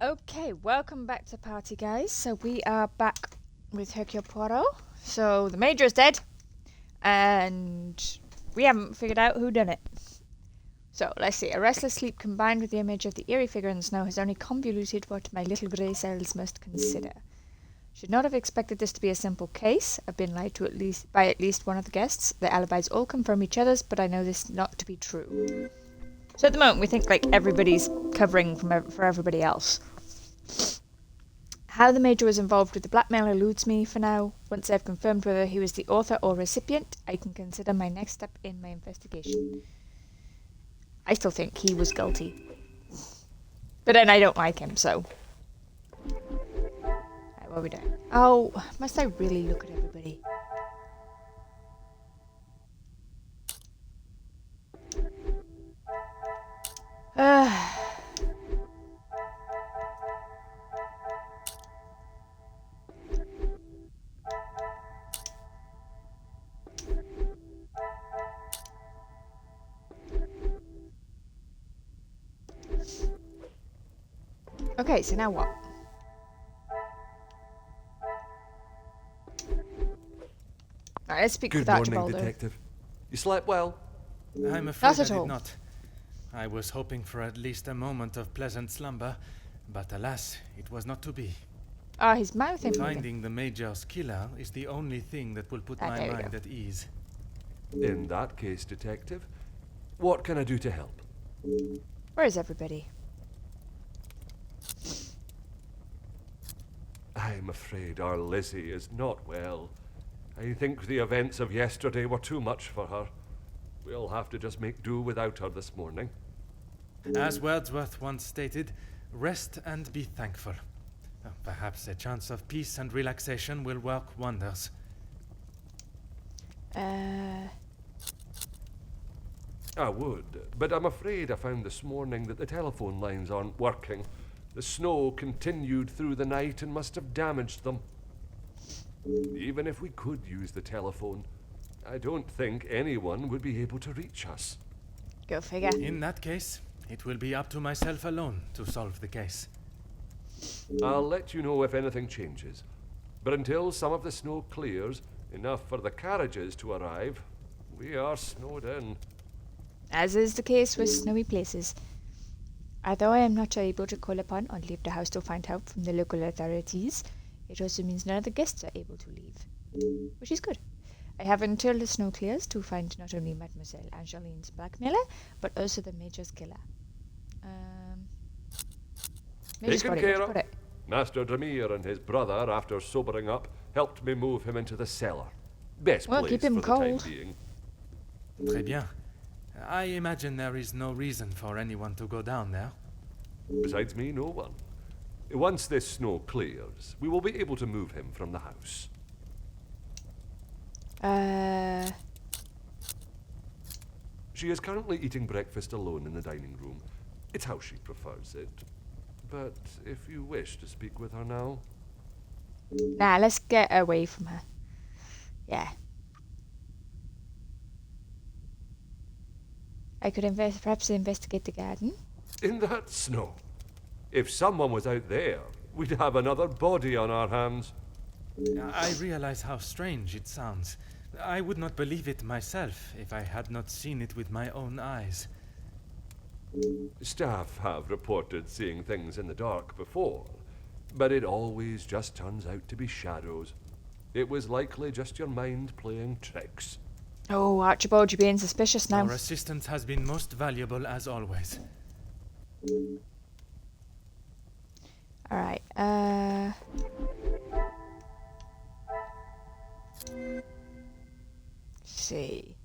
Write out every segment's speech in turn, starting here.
Okay, welcome back to party, guys. So we are back with Hercule Poirot. So the Major is dead, and we haven't figured out who done it. So let's see. A restless sleep combined with the image of the eerie figure in the snow has only convoluted what my little grey cells must consider. Should not have expected this to be a simple case. I've been lied to by at least one of the guests. The alibis all confirm each other's, but I know this not to be true. So at the moment, we think like everybody's covering for everybody else. How the Major was involved with the blackmail eludes me for now. Once I've confirmed whether he was the author or recipient, I can consider my next step in my investigation. I still think he was guilty. But then I don't like him, so... Right, what are we doing? Oh, must I really look at everybody? Okay, so now what? Alright, let's speak with Archibald. Good morning, Detective. You slept well? I'm afraid I at all. did not. I was hoping for at least a moment of pleasant slumber, but alas, it was not to be. Oh, his mouth ain't moving. Finding the Major's killer is the only thing that will put my mind at ease. In that case, Detective, what can I do to help? Where is everybody? I'm afraid our Lizzie is not well. I think the events of yesterday were too much for her. We'll have to just make do without her this morning. As Wordsworth once stated, rest and be thankful. Perhaps a chance of peace and relaxation will work wonders. I would, but I'm afraid I found this morning that the telephone lines aren't working. The snow continued through the night and must have damaged them. Even if we could use the telephone, I don't think anyone would be able to reach us. Go figure. In that case, it will be up to myself alone to solve the case. I'll let you know if anything changes. But until some of the snow clears, enough for the carriages to arrive, we are snowed in. As is the case with snowy places. Although I am not able to call upon or leave the house to find help from the local authorities, it also means none of the guests are able to leave. Which is good. I have until the snow clears to find not only Mademoiselle Angeline's blackmailer, but also the Major's killer. Taken care of. Master Dremere and his brother, after sobering up, helped me move him into the cellar. Best place keep him for cold. the time being. Très bien. I imagine there is no reason for anyone to go down there. Besides me, no one. Once this snow clears, we will be able to move him from the house. She is currently eating breakfast alone in the dining room. It's how she prefers it. But if you wish to speak with her now... Nah, let's get away from her. Yeah. I could perhaps investigate the garden. In that snow? If someone was out there, we'd have another body on our hands. I realize how strange it sounds. I would not believe it myself if I had not seen it with my own eyes. Staff have reported seeing things in the dark before, but it always just turns out to be shadows. It was likely just your mind playing tricks. Oh, Archibald, you're being suspicious now. Our assistance has been most valuable as always. Alright, see.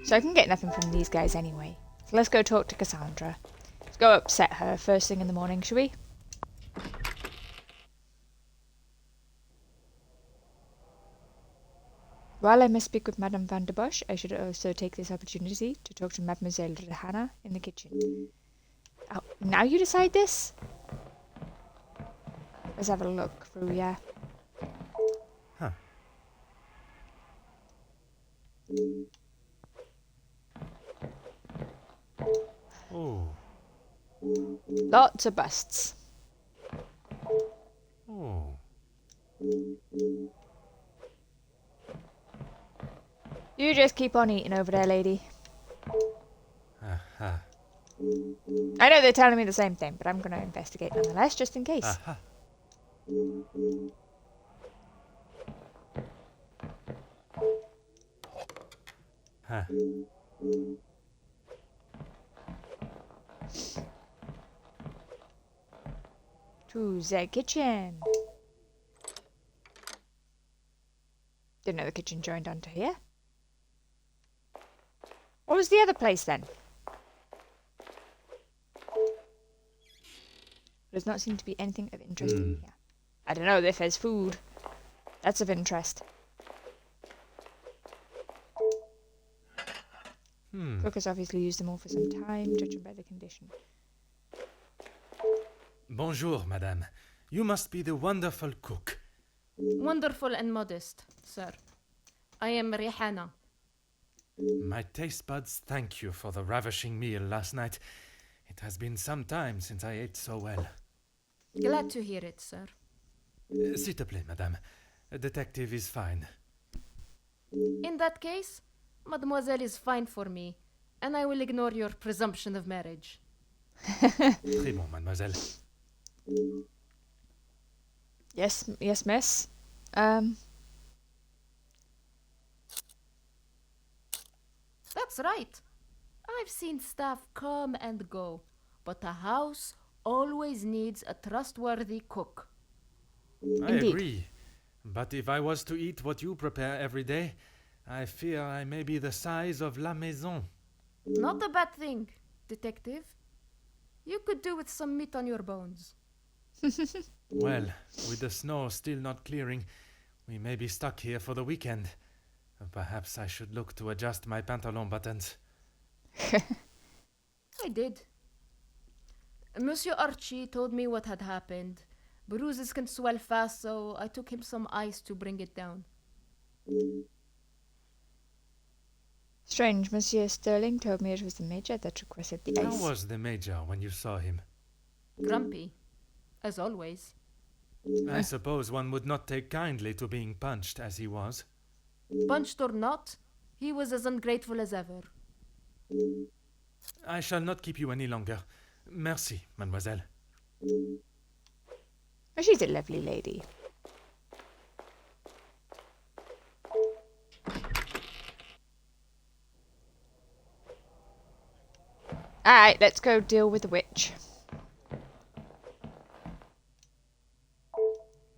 So I can get nothing from these guys anyway. So let's go talk to Cassandra. Let's go upset her first thing in the morning, shall we? While I must speak with Madame Van der Bosch, I should also take this opportunity to talk to Mademoiselle Hannah in the kitchen. Oh, now you decide this? Let's have a look through, yeah. Huh. Lots of busts. Oh. You just keep on eating over there, lady. Aha. I know they're telling me the same thing, but I'm going to investigate nonetheless, just in case. Aha. Huh. To the kitchen. Didn't know the kitchen joined onto here. What was the other place then? Does not seem to be anything of interest in here. I don't know if there's food. That's of interest. Cook has obviously used them all for some time, judging by the condition. Bonjour, madame. You must be the wonderful cook. Wonderful and modest, sir. I am Rihanna. My taste buds thank you for the ravishing meal last night. It has been some time since I ate so well. Glad to hear it, sir. S'il te plaît, madame. A detective is fine. In that case, mademoiselle is fine for me, and I will ignore your presumption of marriage. Très bon, mademoiselle. Yes, miss. That's right. I've seen staff come and go, but a house always needs a trustworthy cook. I Indeed. agree. But if I was to eat what you prepare every day, I fear I may be the size of La Maison. Not a bad thing, detective. You could do with some meat on your bones. Well, with the snow still not clearing, we may be stuck here for the weekend. Perhaps I should look to adjust my pantalon buttons. I did. Monsieur Archie told me what had happened. Bruises can swell fast, so I took him some ice to bring it down. Strange, Monsieur Sterling told me it was the Major that requested the How ice. was the Major when you saw him? Grumpy, as always. I suppose one would not take kindly to being punched as he was. Punched or not, he was as ungrateful as ever. I shall not keep you any longer. Merci, mademoiselle. Oh, she's a lovely lady. Alright, let's go deal with the witch.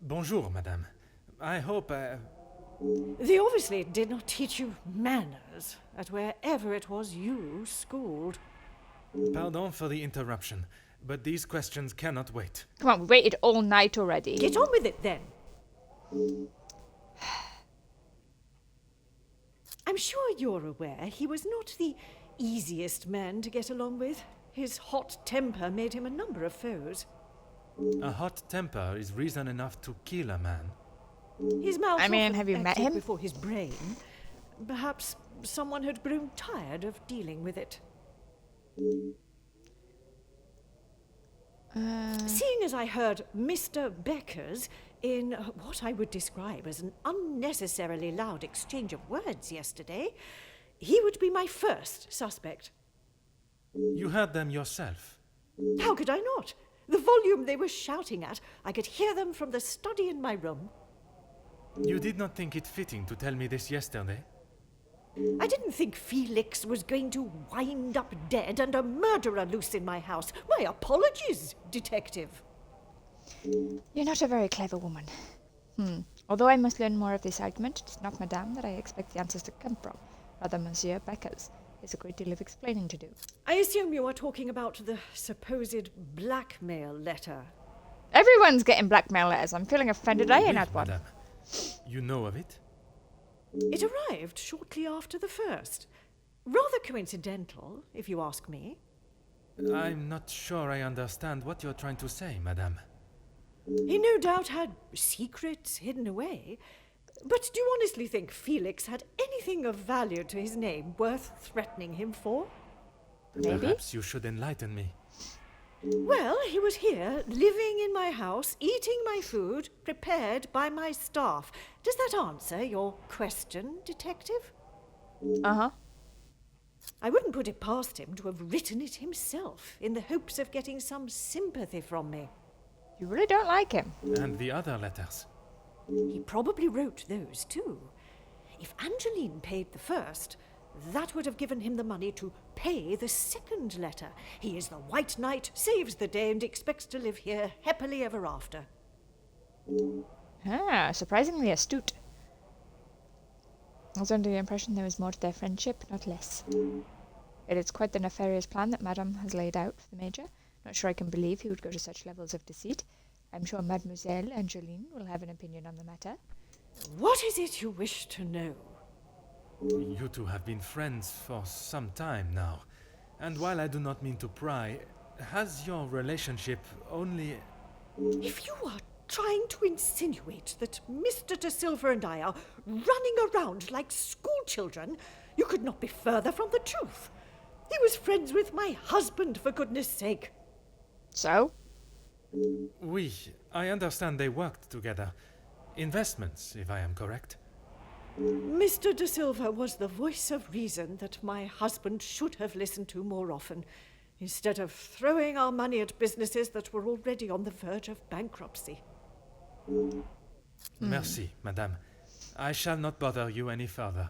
Bonjour, madame. I hope They obviously did not teach you manners at wherever it was you schooled. Pardon for the interruption, but these questions cannot wait. Come on, we waited all night already. Get on with it then. I'm sure you're aware he was not the easiest man to get along with. His hot temper made him a number of foes. A hot temper is reason enough to kill a man. His mouth I mean, often have you met acted him? before his brain. Perhaps someone had grown tired of dealing with it. Seeing as I heard Mr. Becker's in what I would describe as an unnecessarily loud exchange of words yesterday, he would be my first suspect. You heard them yourself. How could I not? The volume they were shouting at, I could hear them from the study in my room. You did not think it fitting to tell me this yesterday? I didn't think Felix was going to wind up dead and a murderer loose in my house. My apologies, detective. You're not a very clever woman. Although I must learn more of this argument, it is not Madame that I expect the answers to come from, rather Monsieur Becker's. There's a great deal of explaining to do. I assume you are talking about the supposed blackmail letter. Everyone's getting blackmail letters. I'm feeling offended. I ain't Oui, had one. madame. You know of it? It arrived shortly after the first. Rather coincidental, if you ask me. I'm not sure I understand what you're trying to say, madame. He no doubt had secrets hidden away. But do you honestly think Felix had anything of value to his name worth threatening him for? Maybe. Perhaps you should enlighten me. Well, he was here, living in my house, eating my food, prepared by my staff. Does that answer your question, Detective? Uh-huh. I wouldn't put it past him to have written it himself, in the hopes of getting some sympathy from me. You really don't like him. And the other letters? He probably wrote those too. If Angeline paid the first, that would have given him the money to pay the second letter. He is the White Knight, saves the day, and expects to live here happily ever after. Ah, surprisingly astute. I was under the impression there was more to their friendship, not less. It is quite the nefarious plan that Madame has laid out for the Major. Not sure I can believe he would go to such levels of deceit. I'm sure Mademoiselle Angeline will have an opinion on the matter. What is it you wish to know? You two have been friends for some time now. And while I do not mean to pry, has your relationship only... If you are trying to insinuate that Mr. De Silva and I are running around like schoolchildren, you could not be further from the truth. He was friends with my husband, for goodness sake. So? Oui, I understand they worked together. Investments, if I am correct. Mr. De Silva was the voice of reason that my husband should have listened to more often, instead of throwing our money at businesses that were already on the verge of bankruptcy. Merci, madame. I shall not bother you any further.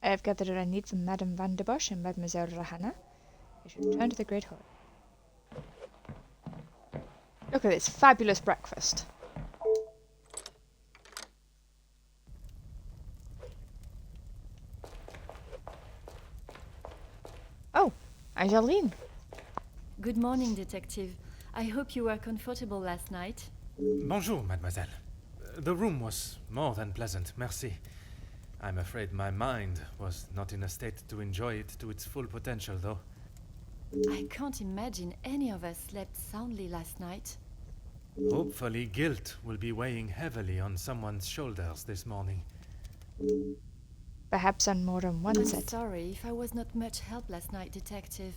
I have gathered what I need from Madame Van der Bosch and Mademoiselle Rahana. I should return to the Great Hall. Look at this fabulous breakfast. Oh, Angeline. Good morning, Detective. I hope you were comfortable last night. Bonjour, mademoiselle. The room was more than pleasant, merci. I'm afraid my mind was not in a state to enjoy it to its full potential, though. I can't imagine any of us slept soundly last night. Hopefully, guilt will be weighing heavily on someone's shoulders this morning. Perhaps on more than one I'm set. sorry if I was not much help last night, Detective.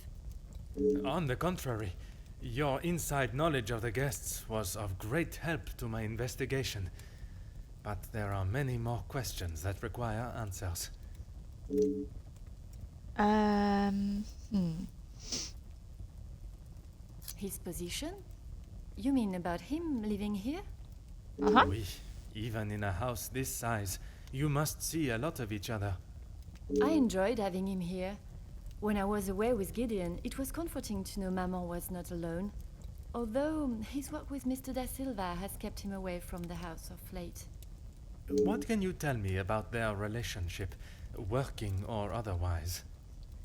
On the contrary, your inside knowledge of the guests was of great help to my investigation. But there are many more questions that require answers. His position? You mean about him living here? Uh-huh. Oui, even in a house this size, you must see a lot of each other. I enjoyed having him here. When I was away with Gideon, it was comforting to know Maman was not alone. Although his work with Mr. Da Silva has kept him away from the house of late. What can you tell me about their relationship, working or otherwise?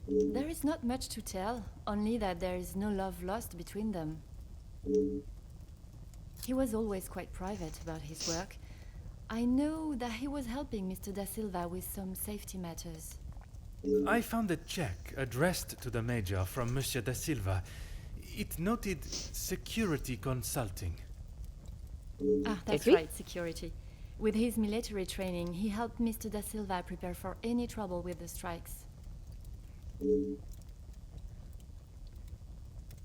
There is not much to tell, only that there is no love lost between them. He was always quite private about his work. I know that he was helping Mr. Da Silva with some safety matters. I found a check addressed to the Major from Monsieur Da Silva. It noted security consulting. Ah, that's Did we? right, security. With his military training, he helped Mr. Da Silva prepare for any trouble with the strikes.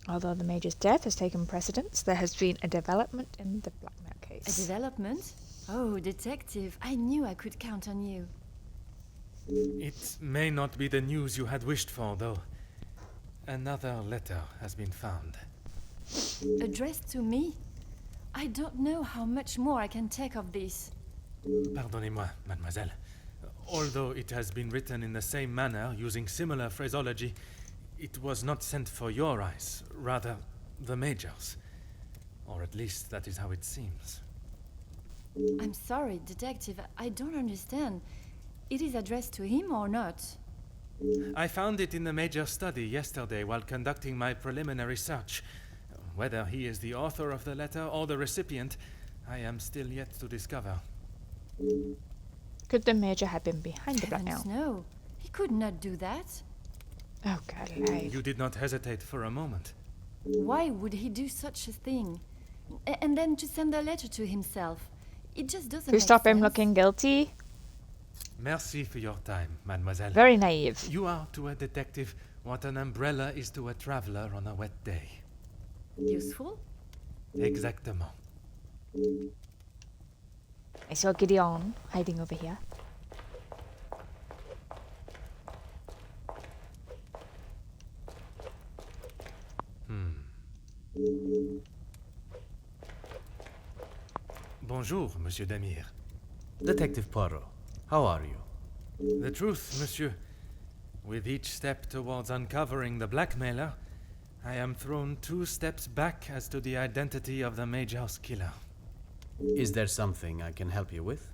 Although the Major's death has taken precedence, there has been a development in the blackmail A case. development? Oh, Detective, I knew I could count on you. It may not be the news you had wished for, though. Another letter has been found. Addressed to me? I don't know how much more I can take of this. Pardonnez-moi, mademoiselle. Although it has been written in the same manner, using similar phraseology, it was not sent for your eyes, rather the Major's. Or at least that is how it seems. I'm sorry, Detective, I don't understand. It is addressed to him or not? I found it in the Major's study yesterday while conducting my preliminary search. Whether he is the author of the letter or the recipient, I am still yet to discover. Could the Major have been behind the blackmail? Heavens, no. He could not do that. Oh, God alive. You did not hesitate for a moment. Why would he do such a thing? And then to send a letter to himself. It just doesn't To make stop him sense. looking guilty? Merci for your time, mademoiselle. Very naive. You are to a detective What an umbrella is to a traveler on a wet day. Useful? Exactement. I saw Gideon hiding over here. Bonjour, Monsieur Demir. Detective Poirot, how are you? The truth, Monsieur. With each step towards uncovering the blackmailer, I am thrown 2 steps back as to the identity of the Major's killer. Is there something I can help you with?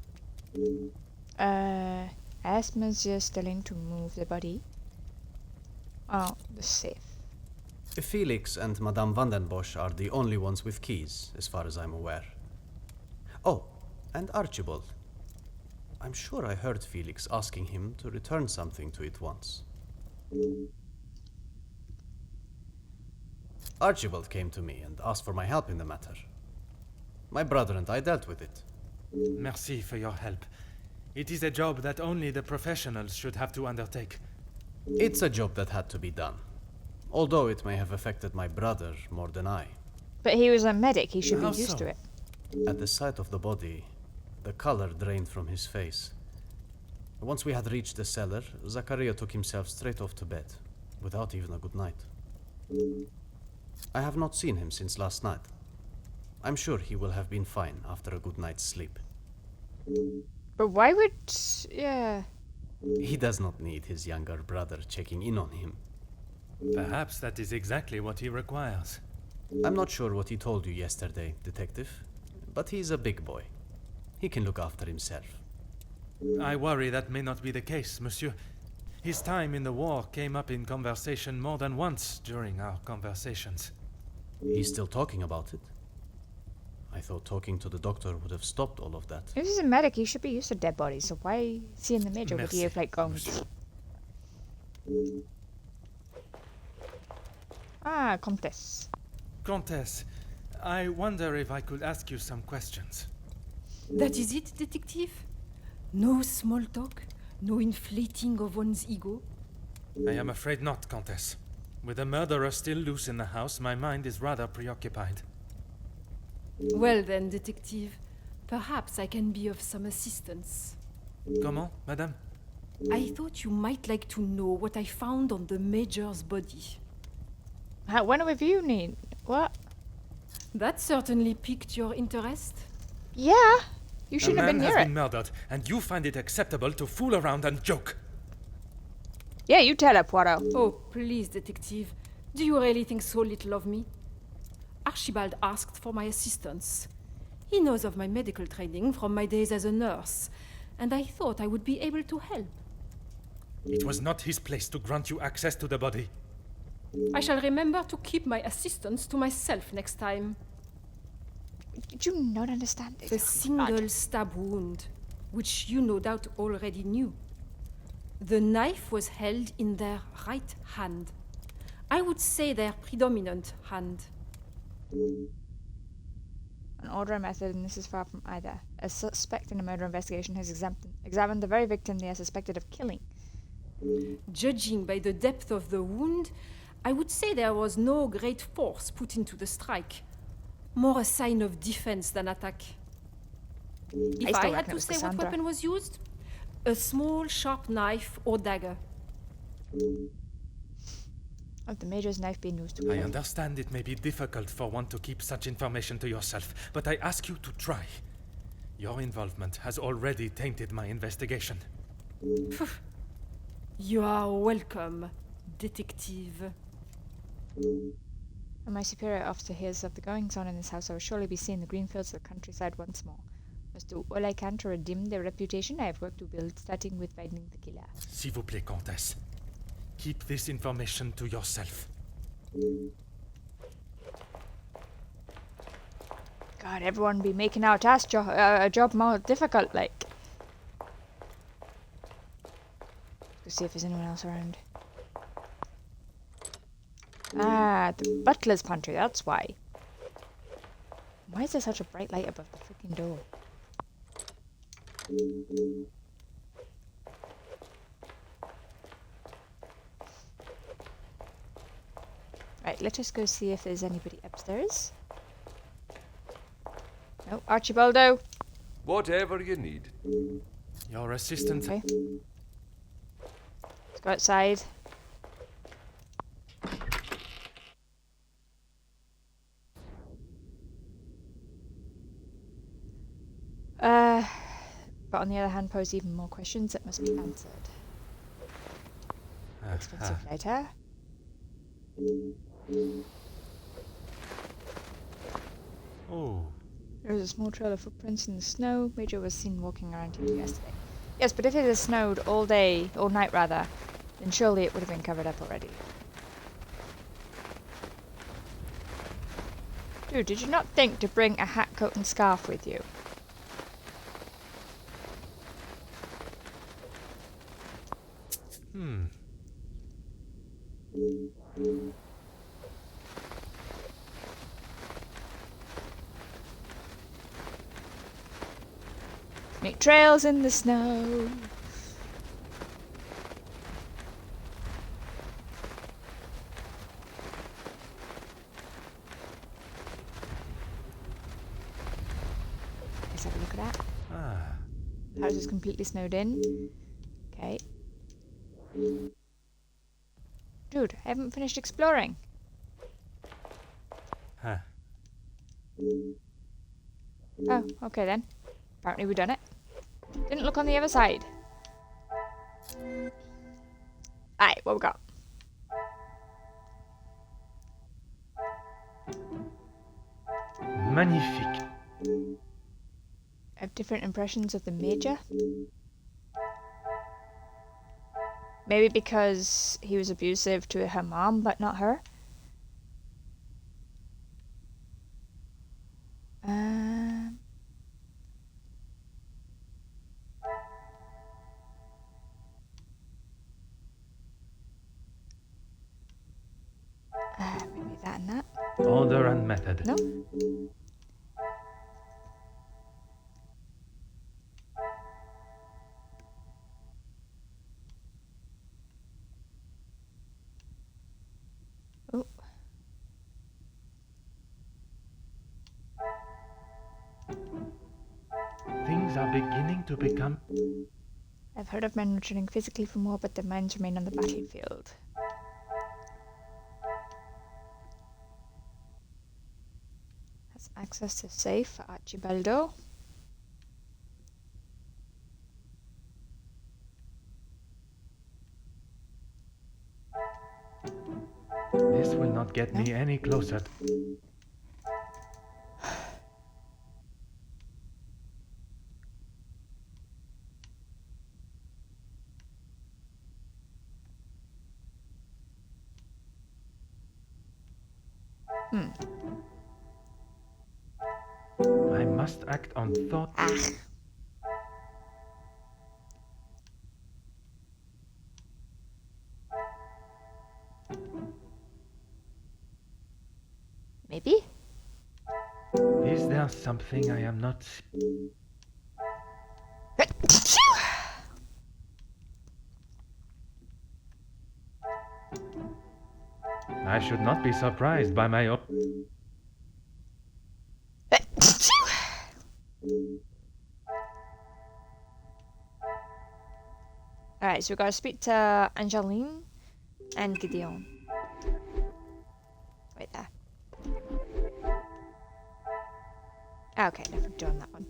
Ask Monsieur Sterling to move the body. Oh, the safe. Felix and Madame Vandenbosch are the only ones with keys, as far as I'm aware. Oh, and Archibald. I'm sure I heard Felix asking him to return something to it once. Archibald came to me and asked for my help in the matter. My brother and I dealt with it. Merci for your help. It is a job that only the professionals should have to undertake. It's a job that had to be done, although it may have affected my brother more than I. But he was a medic, he should be How used so? to it. At the sight of the body, the color drained from his face. Once we had reached the cellar, Zachariah took himself straight off to bed, without even a good night. I have not seen him since last night. I'm sure he will have been fine after a good night's sleep. But why would... yeah... He does not need his younger brother checking in on him. Perhaps that is exactly what he requires. I'm not sure what he told you yesterday, Detective, but he's a big boy. He can look after himself. I worry that may not be the case, Monsieur. His time in the war came up in conversation more than once during our conversations. He's still talking about it. I thought talking to the doctor would have stopped all of that. If he's a medic, he should be used to dead bodies, so why see in the Major would he have, like, gone... Monsieur. Ah, Comtesse. Comtesse, I wonder if I could ask you some questions. That is it, detective? No small talk? No inflating of one's ego? I am afraid not, Comtesse. With the murderer still loose in the house, my mind is rather preoccupied. Well then, detective, perhaps I can be of some assistance. Comment, madame? I thought you might like to know what I found on the Major's body. When have you need? What? That certainly piqued your interest. Yeah, you shouldn't A have man been has near it. been murdered, and you find it acceptable to fool around and joke. Yeah, you tell her, Poirot. Oh, please, detective. Do you really think so little of me? Archibald asked for my assistance. He knows of my medical training from my days as a nurse, and I thought I would be able to help. It was not his place to grant you access to the body. I shall remember to keep my assistance to myself next time. Did you not understand this? The single stab wound, which you no doubt already knew. The knife was held in their right hand. I would say their predominant hand. An order and method, and this is far from either. A suspect in a murder investigation has examined the very victim they are suspected of killing. Judging by the depth of the wound, I would say there was no great force put into the strike. More a sign of defense than attack. If still I reckon had it to was say Cassandra. what weapon was used, a small sharp knife or dagger. Of the Major's knife being used to I kill. understand it may be difficult for one to keep such information to yourself, but I ask you to try. Your involvement has already tainted my investigation. You are welcome, detective. When my superior officer hears of the goings on in this house, I will surely be seeing the green fields of the countryside once more. Must do all I can to redeem the reputation I have worked to build, starting with finding the killer. S'il vous plaît, Comtesse. Keep this information to yourself. God, everyone be making our task job more difficult, like. Let's see if there's anyone else around. Ah, the butler's pantry, that's why. Why is there such a bright light above the freaking door? Right, let us go see if there's anybody upstairs. No, Archibaldo. Whatever you need. Your assistant. Okay. Let's go outside. But on the other hand, pose even more questions that must be answered. Expensive later. Oh. There is a small trail of footprints in the snow. Major was seen walking around here yesterday. Yes, but if it has snowed all day, all night rather, then surely it would have been covered up already. Dude, did you not think to bring a hat, coat and scarf with you? Make trails in the snow. Let's have a look at that. The house is completely snowed in. Okay. Dude, I haven't finished exploring. Huh. Oh, okay then. Apparently we've done it. Didn't look on the other side. Alright, what we got? Magnifique. I have different impressions of the Major. Maybe because he was abusive to her mom, but not her. Maybe that and that. Order and method. No? Oh. Things are beginning to become... I've heard of men returning physically from war, but their minds remain on the battlefield. Has access to safe for Archibaldo. This will not get me any closer. I must act on thought. Maybe? Is there something I am not... I should not be surprised by my... Alright, so we gotta speak to Angeline and Gideon. Right there. Okay, nothing to do on that one.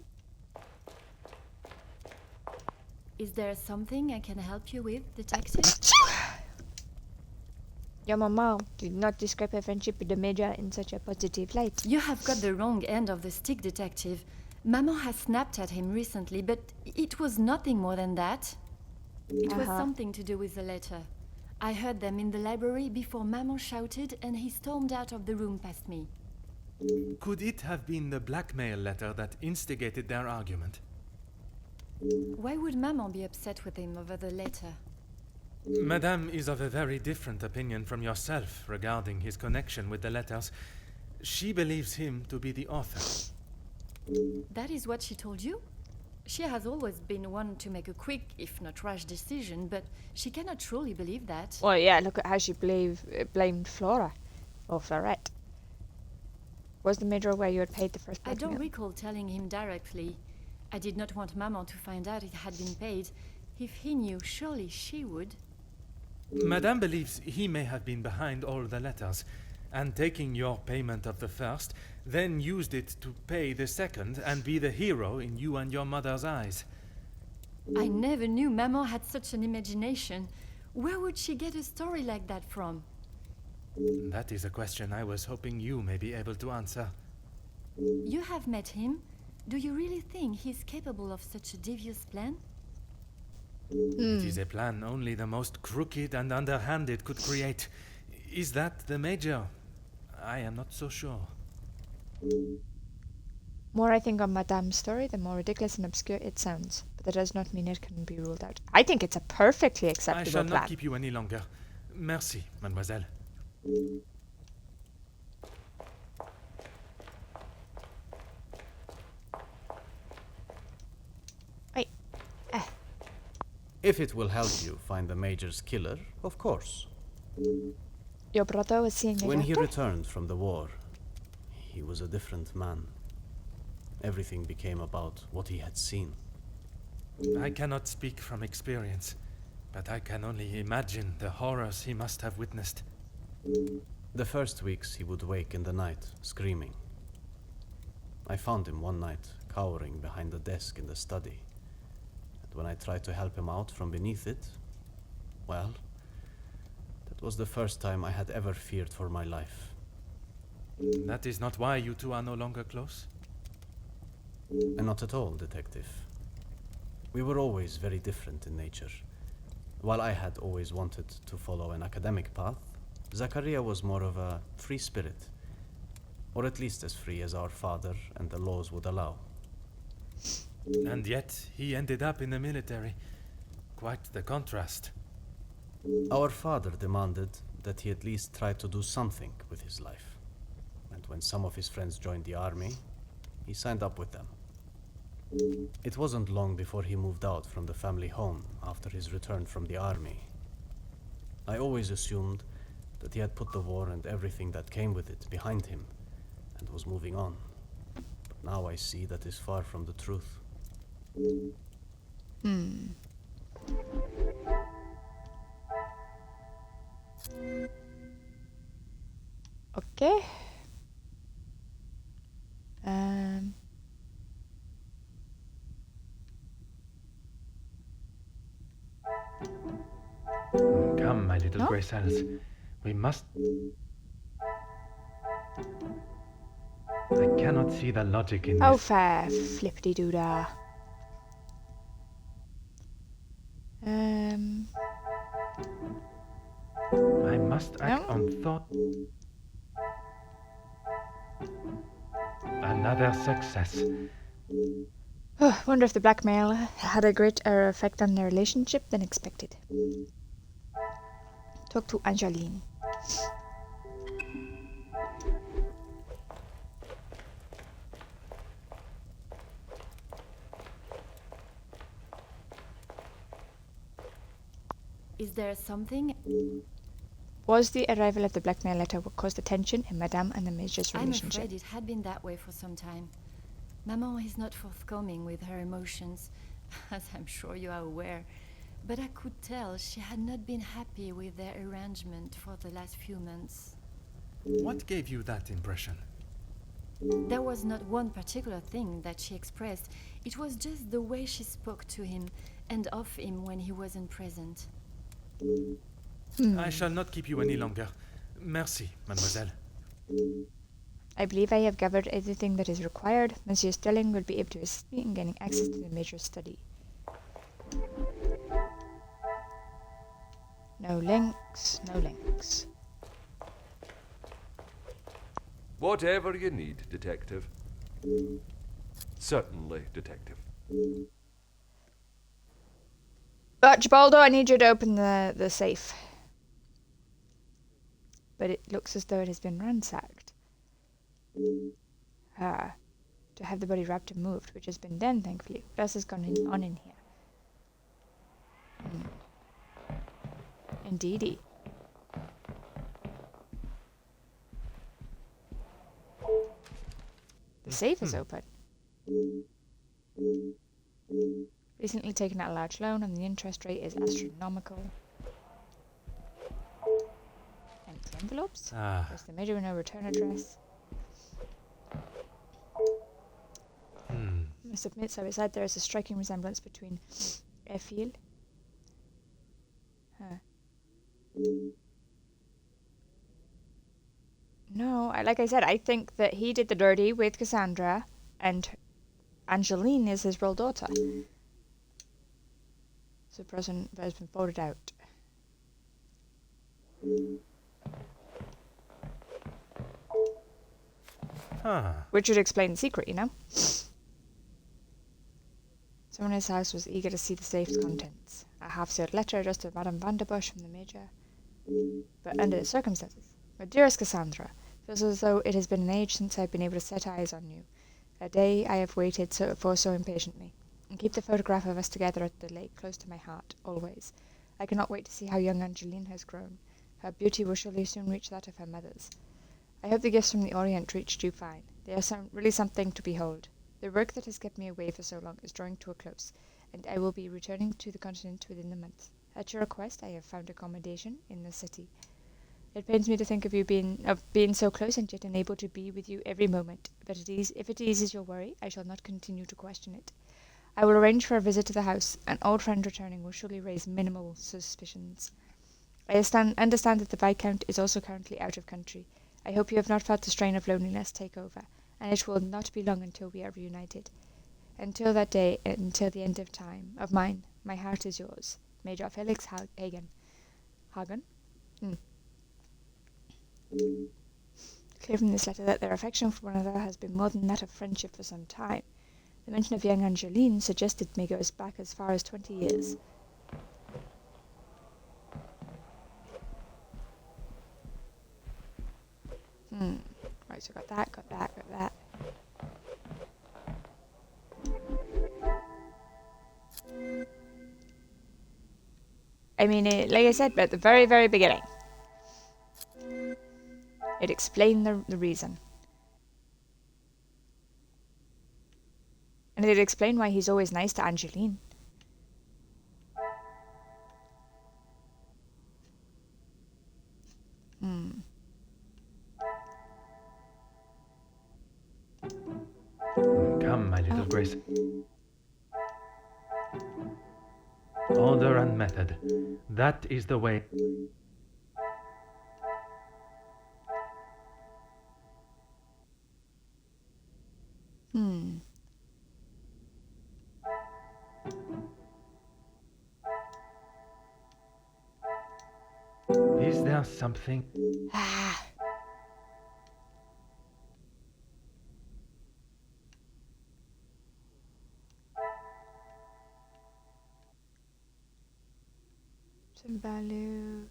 Is there something I can help you with, detective? Your mama did not describe her friendship with the Major in such a positive light. You have got the wrong end of the stick, detective. Maman has snapped at him recently, but it was nothing more than that. It was something to do with the letter. I heard them in the library before Maman shouted and he stormed out of the room past me. Could it have been the blackmail letter that instigated their argument? Why would Maman be upset with him over the letter? Madame is of a very different opinion from yourself regarding his connection with the letters. She believes him to be the author. That is what she told you? She has always been one to make a quick, if not rash decision, but she cannot truly believe that. Well, yeah, look at how she blamed Flora. Oh, Florette. Was the Major aware you had paid the first I don't blackmail? recall telling him directly. I did not want Maman to find out it had been paid. If he knew, surely she would. Madame believes he may have been behind all the letters, and taking your payment of the first, then used it to pay the second and be the hero in you and your mother's eyes. I never knew Maman had such an imagination. Where would she get a story like that from? That is a question I was hoping you may be able to answer. You have met him. Do you really think he's capable of such a devious plan? It is a plan only the most crooked and underhanded could create. Is that the Major? I am not so sure. More I think on Madame's story, the more ridiculous and obscure it sounds. But that does not mean it can be ruled out. I think it's a perfectly I acceptable shall plan. not keep you any longer. Merci, mademoiselle. Wait. If it will help you find the Major's killer, of course. Your brother was seeing the When he doctor? returned from the war, he was a different man. Everything became about what he had seen. I cannot speak from experience, but I can only imagine the horrors he must have witnessed. The first weeks he would wake in the night, screaming. I found him one night, cowering behind the desk in the study. And when I tried to help him out from beneath it, well, that was the first time I had ever feared for my life. That is not why you two are no longer close? And not at all, Detective. We were always very different in nature. While I had always wanted to follow an academic path, Zachariah was more of a free spirit. Or at least as free as our father and the laws would allow. And yet, he ended up in the military. Quite the contrast. Our father demanded that he at least try to do something with his life. And when some of his friends joined the army, he signed up with them. It wasn't long before he moved out from the family home after his return from the army. I always assumed that he had put the war and everything that came with it behind him and was moving on. But now I see that is far from the truth. Okay. Come, my little No? grey cells. We must... I cannot see the logic in Oh, this. fair flippity-doo-dah. I must act No? on thought. Another success. Wonder if the blackmail had a greater effect on their relationship than expected. Talk to Angeline. Is there something? Was the arrival of the blackmail letter what caused the tension in Madame and the Major's I'm relationship? afraid it had been that way for some time. Maman is not forthcoming with her emotions, as I'm sure you are aware. But I could tell she had not been happy with their arrangement for the last few months. What gave you that impression? There was not one particular thing that she expressed. It was just the way she spoke to him and of him when he wasn't present. I shall not keep you any longer. Merci, mademoiselle. I believe I have gathered everything that is required. Monsieur Sterling will be able to assist me in gaining access to the Major's study. No links, no links. Whatever you need, Detective. Certainly, Detective. Archibaldo, I need you to open the safe. But it looks as though it has been ransacked. To have the body wrapped and moved, which has been done, thankfully. What else has gone on in here? Indeedy. safe is open. Recently taken out a large loan and the interest rate is astronomical. Empty envelopes. There's the major no return address. I must admit, so beside there is a striking resemblance between Hercule. No, like I said, I think that he did the dirty with Cassandra, and Angeline is his real daughter. So the person that has been voted out. Which would explain the secret, you know? Someone in his house was eager to see the safe's contents. A half-sealed letter addressed to Madame Vanderbush from the Major. But under the circumstances, my dearest Cassandra, feels as though it has been an age since I've been able to set eyes on you. A day I have waited for so impatiently. And keep the photograph of us together at the lake close to my heart, always. I cannot wait to see how young Angeline has grown. Her beauty will surely soon reach that of her mother's. I hope the gifts from the Orient reached you fine. They are really something to behold. The work that has kept me away for so long is drawing to a close, and I will be returning to the continent within a month. At your request, I have found accommodation in the city. It pains me to think of you being so close and yet unable to be with you every moment, but if it eases your worry, I shall not continue to question it. I will arrange for a visit to the house. An old friend returning will surely raise minimal suspicions. I understand that the Viscount is also currently out of country. I hope you have not felt the strain of loneliness take over, and it will not be long until we are reunited. Until that day, until the end of time, of mine, my heart is yours. Major Felix Hagen. Hagen? Clear from this letter that their affection for one another has been more than that of friendship for some time. The mention of young Angeline suggested may go back as far as 20 years. Right, so got that. I mean, like I said, at the very, very beginning, it explained the reason. And it explained why he's always nice to Angeline. Come, my little Grace. Order and method. That is the way. Is there something? Some value.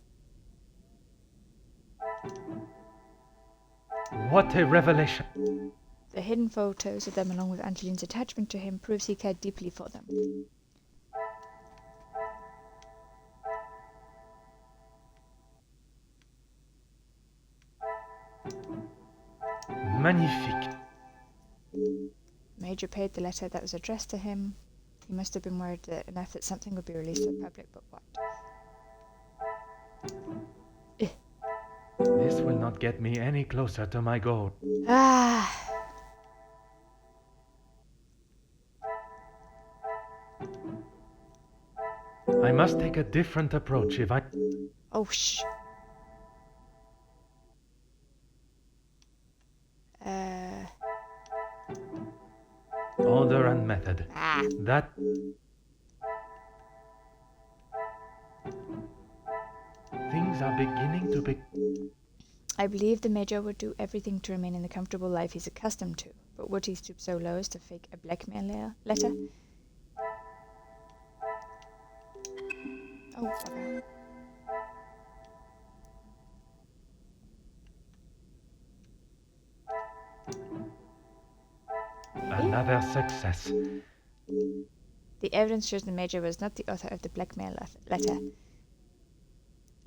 What a revelation! The hidden photos of them along with Angeline's attachment to him proves he cared deeply for them. Magnifique. Major paid the letter that was addressed to him. He must have been worried enough that something would be released to the public, but what? This will not get me any closer to my goal. I must take a different approach if I... Oh, shh. Order and method. That... Things are beginning to be... I believe the Major would do everything to remain in the comfortable life he's accustomed to, but would he stoop so low as to fake a blackmail letter? Oh, okay. Another success. The evidence shows the Major was not the author of the blackmail letter.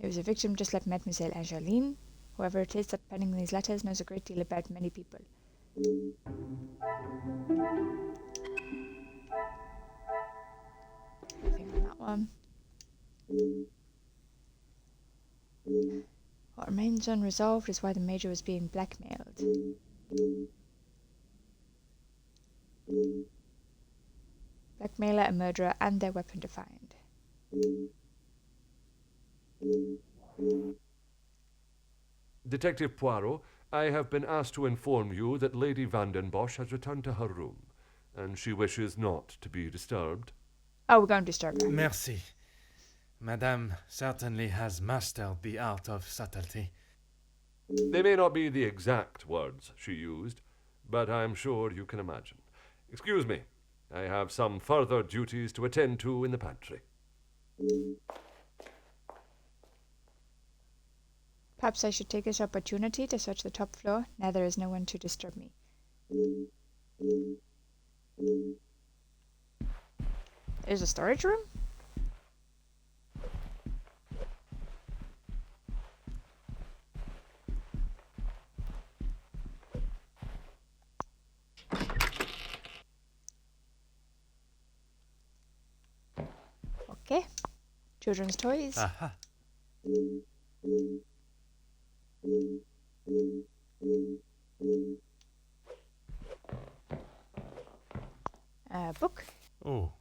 It was a victim just like Mademoiselle Angeline. Whoever it is that penning these letters knows a great deal about many people. Nothing on that one. What remains unresolved is why the Major was being blackmailed. Blackmailer, a murderer, and their weapon to find. Detective Poirot, I have been asked to inform you that Lady Vandenbosch has returned to her room, and she wishes not to be disturbed. Oh, we're going to disturb her. Merci. Madame certainly has mastered the art of subtlety. They may not be the exact words she used, but I am sure you can imagine. Excuse me, I have some further duties to attend to in the pantry. Perhaps I should take this opportunity to search the top floor. Now there is no one to disturb me. There's a storage room? Okay. Children's toys. Aha. Book. Oh.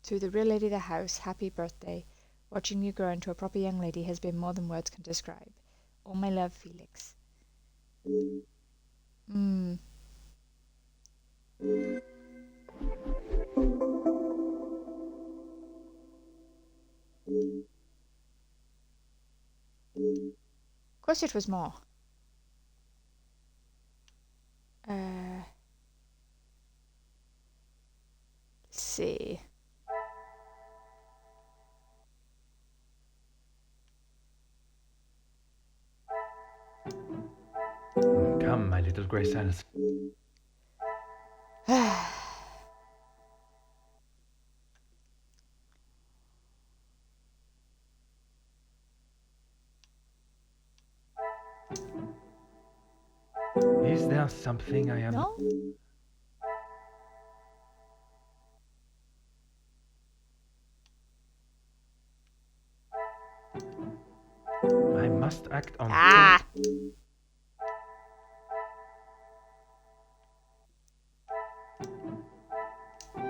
To the real lady of the house, happy birthday. Watching you grow into a proper young lady has been more than words can describe. All my love, Felix. Of course it was more. Let's see. Come, my little grey cells. Is there something I am... No? I must act on... Ah!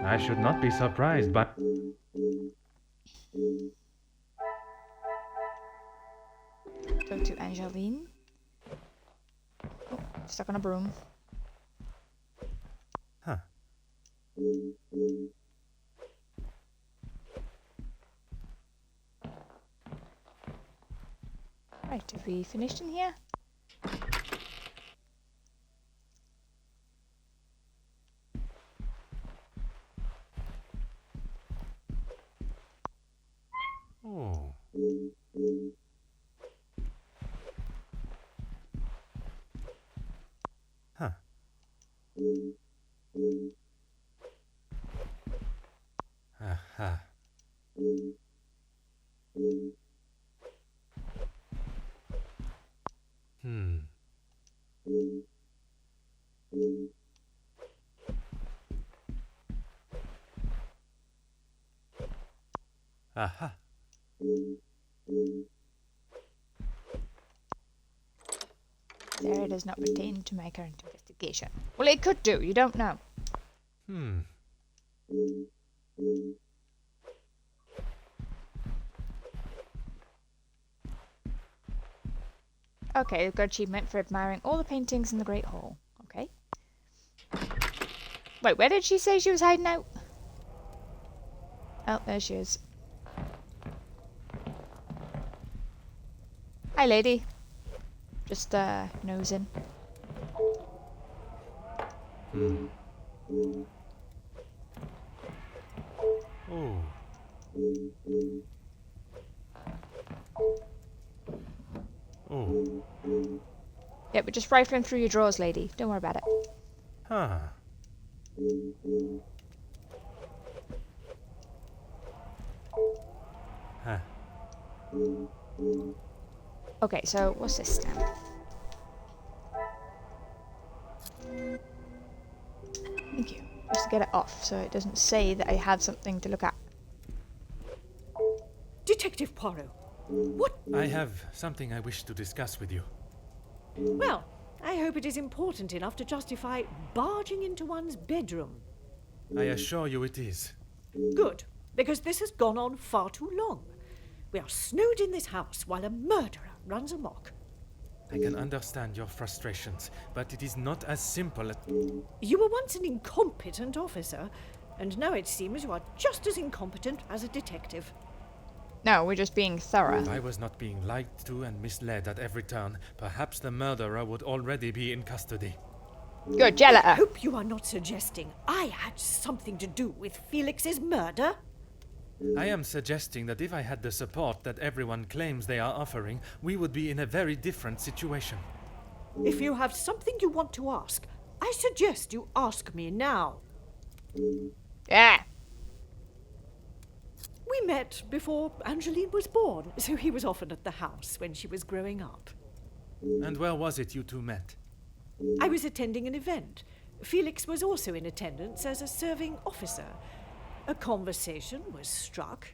I should not be surprised by... Go to Angeline. Oh, stuck on a broom. Huh. Right, have we finished in here? Oh. Huh. Aha. Hmm. Aha. There, it does not pertain to my current investigation. Well, it could do, you don't know. Hmm. Okay, we've got achievement for admiring all the paintings in the Great Hall. Okay. Wait, where did she say she was hiding out? Oh, there she is. Hi, lady. Just, nosing. Hmm. Oh. Oh. Yeah, we're just rifling through your drawers, lady. Don't worry about it. Huh. Huh. Okay, so what's this then? Thank you. Just to get it off so it doesn't say that I have something to look at. Detective Poirot, what? I have something I wish to discuss with you. Well, I hope it is important enough to justify barging into one's bedroom. I assure you it is. Good, because this has gone on far too long. We are snowed in this house while a murderer runs amok. I can understand your frustrations, but it is not as simple as... You were once an incompetent officer, and now it seems you are just as incompetent as a detective. No, we're just being thorough. If I was not being lied to and misled at every turn, perhaps the murderer would already be in custody. Good, yell at I her. hope you are not suggesting I had something to do with Felix's murder. I am suggesting that if I had the support that everyone claims they are offering, we would be in a very different situation. If you have something you want to ask, I suggest you ask me now. Yeah. We met before Angeline was born, so he was often at the house when she was growing up. And where was it you two met? I was attending an event. Felix was also in attendance as a serving officer. A conversation was struck.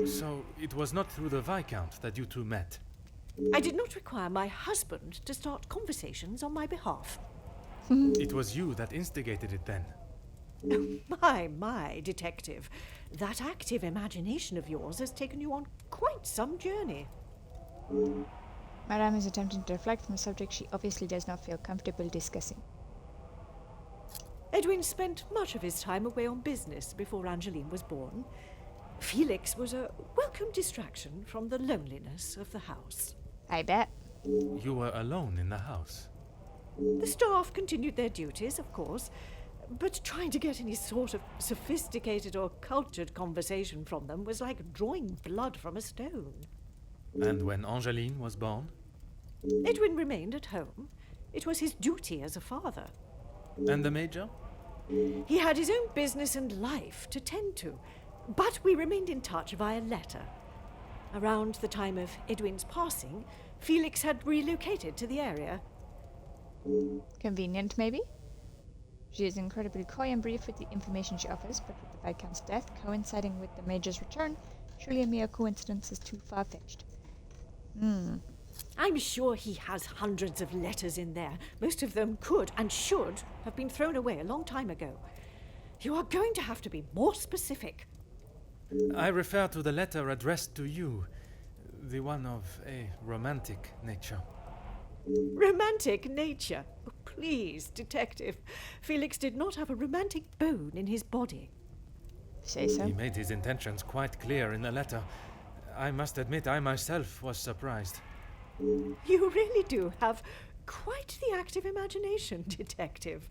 So it was not through the Viscount that you two met? I did not require my husband to start conversations on my behalf. It was you that instigated it then? My, detective. That active imagination of yours has taken you on quite some journey. Madame is attempting to deflect from a subject she obviously does not feel comfortable discussing. Edwin spent much of his time away on business before Angeline was born. Felix was a welcome distraction from the loneliness of the house. I bet. You were alone in the house. The staff continued their duties, of course, but trying to get any sort of sophisticated or cultured conversation from them was like drawing blood from a stone. And when Angeline was born? Edwin remained at home. It was his duty as a father. And the Major? He had his own business and life to tend to, but we remained in touch via letter. Around the time of Edwin's passing, Felix had relocated to the area. Convenient, maybe? She is incredibly coy and brief with the information she offers, but with the Viscount's death coinciding with the Major's return, surely a mere coincidence is too far-fetched. I'm sure he has hundreds of letters in there. Most of them could and should have been thrown away a long time ago. You are going to have to be more specific. I refer to the letter addressed to you, the one of a romantic nature. Romantic nature? Oh, please, detective. Felix did not have a romantic bone in his body. Say so. He made his intentions quite clear in the letter. I must admit I myself was surprised. You really do have quite the active imagination, detective.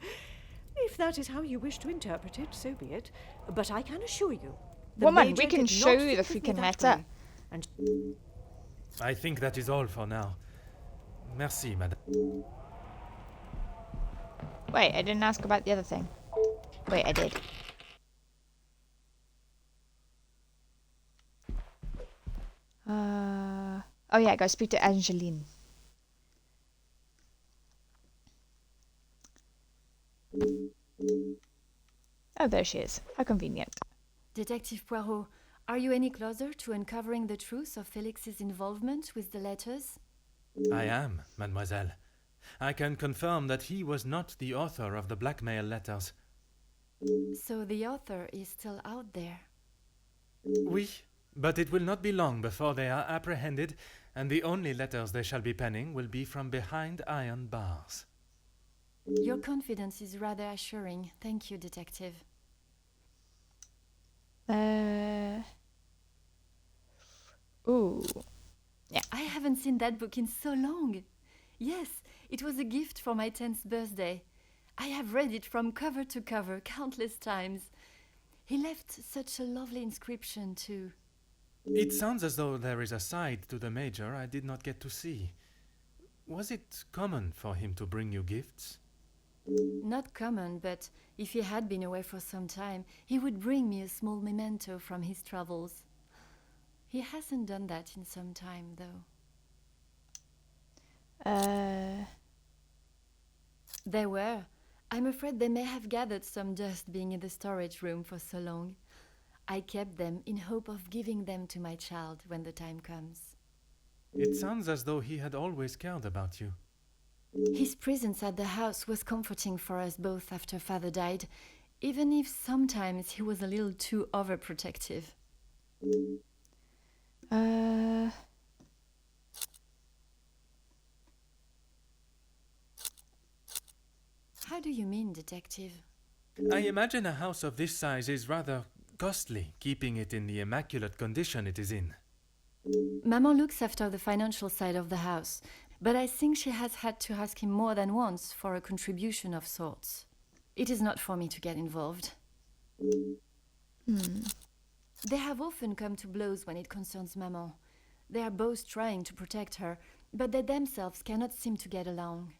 If that is how you wish to interpret it, so be it. But I can assure you, the Woman, Major we can did show not you the think of me freaking that letter. way. And I think that is all for now. Merci, madame. Wait, I didn't ask about the other thing. Wait, I did. Oh yeah, I gotta speak to Angeline. Oh, there she is. How convenient. Detective Poirot, are you any closer to uncovering the truth of Felix's involvement with the letters? I am, mademoiselle. I can confirm that he was not the author of the blackmail letters. So the author is still out there. Oui, but it will not be long before they are apprehended, and the only letters they shall be penning will be from behind iron bars. Your confidence is rather assuring. Thank you, Detective. Ooh. I haven't seen that book in so long. Yes, it was a gift for my 10th birthday. I have read it from cover to cover countless times. He left such a lovely inscription too. It sounds as though there is a side to the Major I did not get to see. Was it common for him to bring you gifts? Not common, but if he had been away for some time, he would bring me a small memento from his travels. He hasn't done that in some time, though. They were. I'm afraid they may have gathered some dust being in the storage room for so long. I kept them in hope of giving them to my child when the time comes. It sounds as though he had always cared about you. His presence at the house was comforting for us both after Father died, even if sometimes he was a little too overprotective. How do you mean, detective? I imagine a house of this size is rather costly, keeping it in the immaculate condition it is in. Maman looks after the financial side of the house, but I think she has had to ask him more than once for a contribution of sorts. It is not for me to get involved. They have often come to blows when it concerns Maman. They are both trying to protect her, but they themselves cannot seem to get along.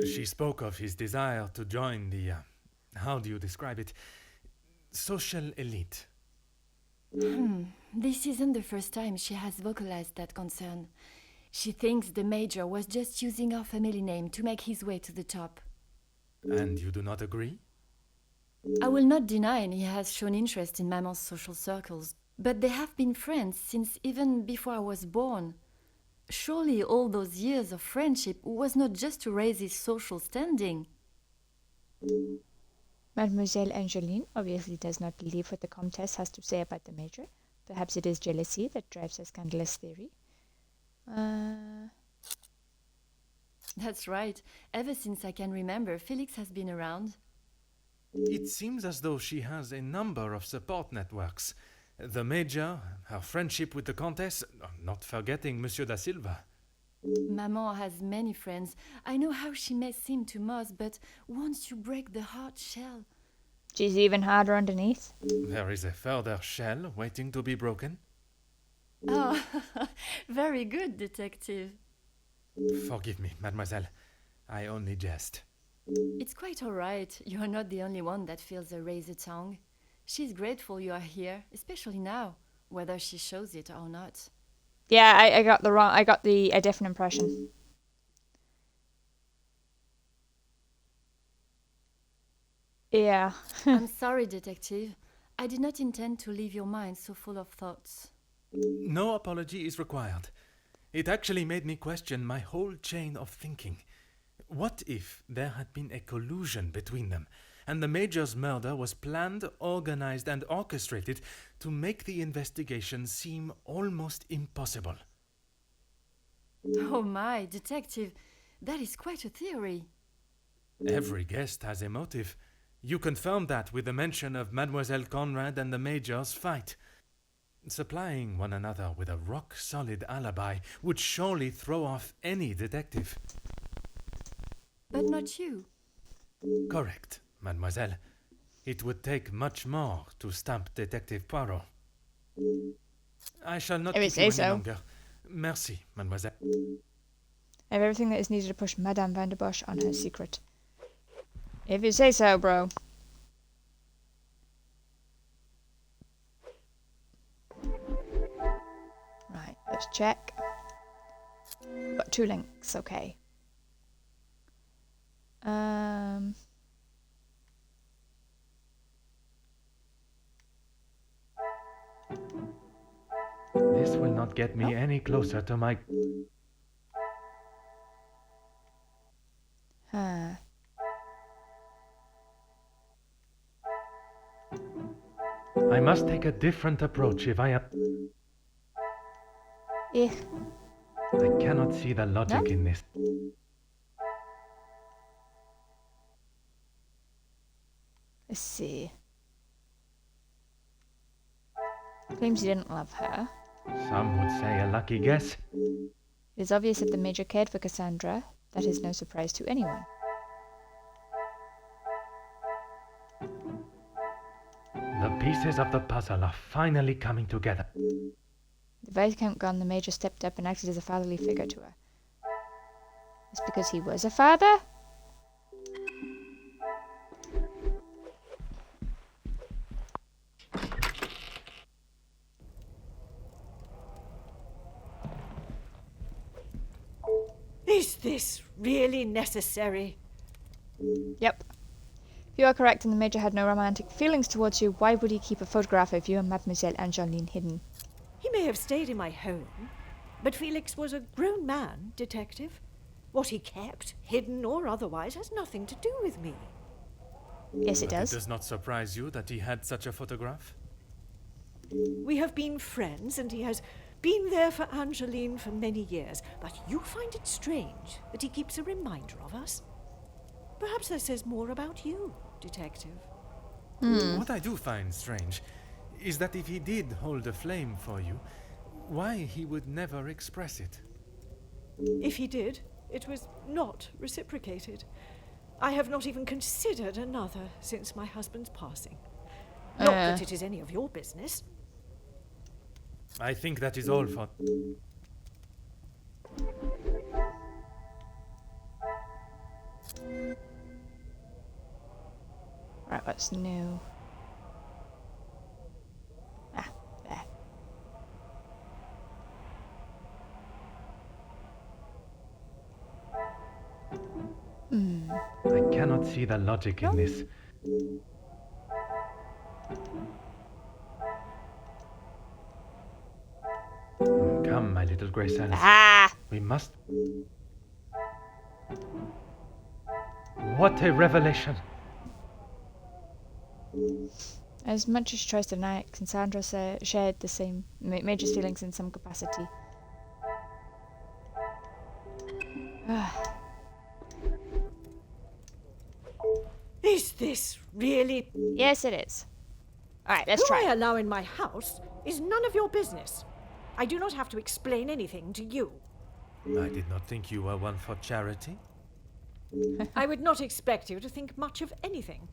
She spoke of his desire to join the, how do you describe it, social elite. This isn't the first time she has vocalized that concern. She thinks the Major was just using our family name to make his way to the top. And you do not agree? I will not deny he has shown interest in Maman's social circles, but they have been friends since even before I was born. Surely all those years of friendship was not just to raise his social standing. Mademoiselle Angeline obviously does not believe what the Comtesse has to say about the Major. Perhaps it is jealousy that drives her scandalous theory. That's right. Ever since I can remember, Felix has been around. It seems as though she has a number of support networks. The Major, her friendship with the Countess, not forgetting Monsieur da Silva. Maman has many friends. I know how she may seem to Moss, but once you break the hard shell... She's even harder underneath. There is a further shell waiting to be broken. Oh, very good, detective. Forgive me, mademoiselle. I only jest. It's quite all right. You're not the only one that feels a razor tongue. She's grateful you are here, especially now, whether she shows it or not. Yeah, I got a different impression. Yeah. I'm sorry, detective. I did not intend to leave your mind so full of thoughts. No apology is required. It actually made me question my whole chain of thinking. What if there had been a collusion between them, and the Major's murder was planned, organized, and orchestrated to make the investigation seem almost impossible? Oh my, detective, that is quite a theory. Every guest has a motive. You confirmed that with the mention of Mademoiselle Conrad and the Major's fight. Supplying one another with a rock-solid alibi would surely throw off any detective. But not you. Correct, mademoiselle. It would take much more to stamp Detective Poirot. I shall not keep you any longer. Merci, mademoiselle. I have everything that is needed to push Madame van der Bosch on her secret. If you say so, bro. Right, let's check. Got 2 links, okay. This will not get me any closer to my... I must take a different approach if I am... Yeah. I cannot see the logic in this. Let's see. Claims he didn't love her. Some would say a lucky guess. It is obvious that the Major cared for Cassandra. That is no surprise to anyone. The pieces of the puzzle are finally coming together. The Viscount gone, the Major stepped up and acted as a fatherly figure to her. It's because he was a father? this really necessary? Yep. If you are correct and the Major had no romantic feelings towards you, why would he keep a photograph of you and Mademoiselle Angeline hidden? He may have stayed in my home, but Felix was a grown man, Detective. What he kept, hidden or otherwise, has nothing to do with me. Yes, it But does. It does not surprise you that he had such a photograph? We have been friends, and he has been there for Angeline for many years, but you find it strange that he keeps a reminder of us? Perhaps that says more about you, Detective. What I do find strange is that if he did hold a flame for you, why he would never express it. If he did, it was not reciprocated. I have not even considered another since my husband's passing. Not that it is any of your business. I think that is all for... Right, what's new? Ah, there. I cannot see the logic in this. Come, my little Grace Alice. Ah! We must... What a revelation! As much as she tries to deny it, Cassandra shared the same Major's feelings in some capacity. Is this really... Yes, it is. Alright, let's Who try. I allow in my house is none of your business. I do not have to explain anything to you. I did not think you were one for charity. I would not expect you to think much of anything.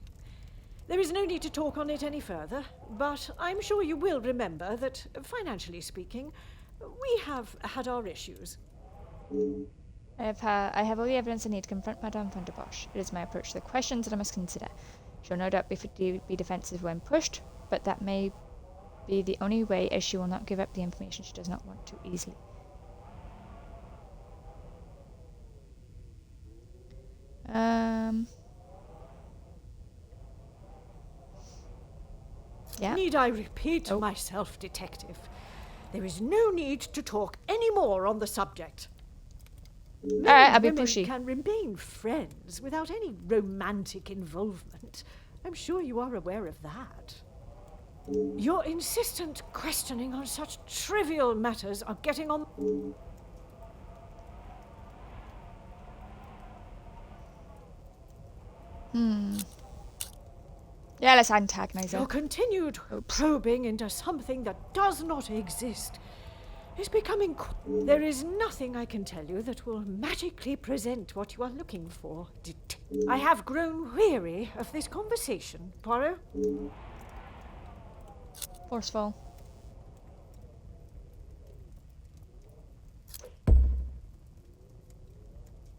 There is no need to talk on it any further, but I'm sure you will remember that, financially speaking, we have had our issues. I have all the evidence I need to confront Madame van der Bosch. It is my approach to the questions that I must consider. She'll no doubt be defensive when pushed, but that may be the only way, as she will not give up the information she does not want to easily. Yeah. Need I repeat myself, Detective? There is no need to talk any more on the subject. Men Alright, I'll and be women pushy. can remain friends without any romantic involvement. I'm sure you are aware of that. Your insistent questioning on such trivial matters are getting on... Yeah, let's antagonize Your her. continued probing into something that does not exist is becoming... There is nothing I can tell you that will magically present what you are looking for. I have grown weary of this conversation, Poirot. Forceful.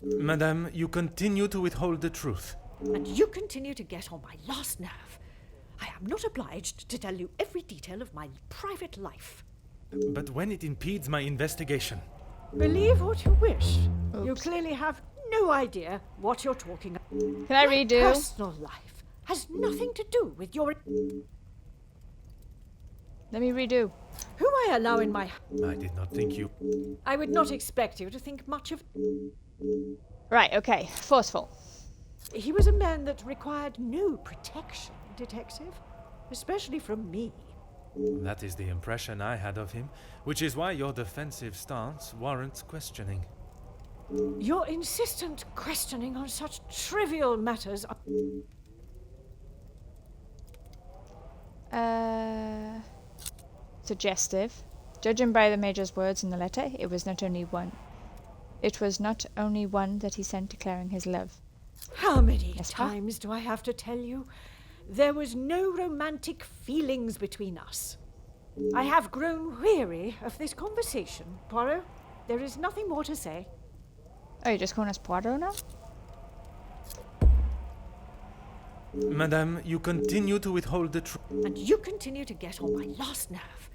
Madame, you continue to withhold the truth. And you continue to get on my last nerve. I am not obliged to tell you every detail of my private life. But when it impedes my investigation... Believe what you wish. You Oops. clearly have no idea what you're talking about. Can I My redo? personal life has nothing to do with your... Let me redo. Who I allow in my... I did not think you... I would not expect you to think much of... Right, okay. Forceful. He was a man that required no protection, Detective. Especially from me. That is the impression I had of him, which is why your defensive stance warrants questioning. Your insistent questioning on such trivial matters are... Suggestive. Judging by the Major's words in the letter, it was not only one that he sent declaring his love. How many Yes, pa? times do I have to tell you? There was no romantic feelings between us. I have grown weary of this conversation, Poirot. There is nothing more to say. Oh, you're just calling us Poirot now? Madame, you continue to withhold the truth. And you continue to get on my last nerve.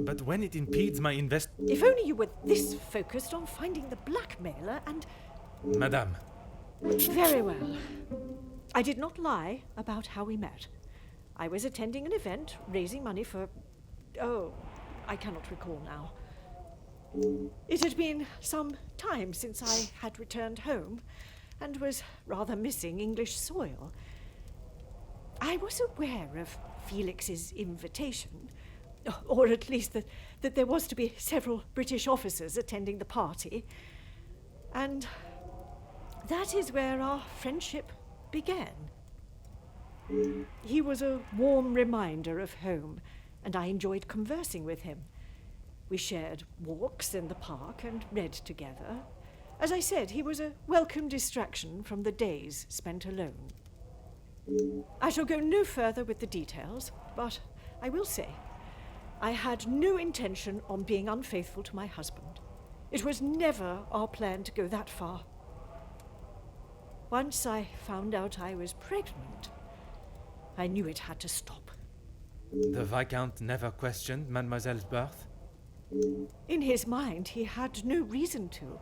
But when it impedes my If only you were this focused on finding the blackmailer and Madame. Very well. I did not lie about how we met. I was attending an event, raising money for... Oh, I cannot recall now. It had been some time since I had returned home, and was rather missing English soil. I was aware of Felix's invitation, or at least that there was to be several British officers attending the party, and that is where our friendship began. He was a warm reminder of home, and I enjoyed conversing with him. We shared walks in the park and read together. As I said, he was a welcome distraction from the days spent alone. I shall go no further with the details, but I will say, I had no intention on being unfaithful to my husband. It was never our plan to go that far. Once I found out I was pregnant, I knew it had to stop. The Viscount never questioned Mademoiselle's birth? In his mind, he had no reason to,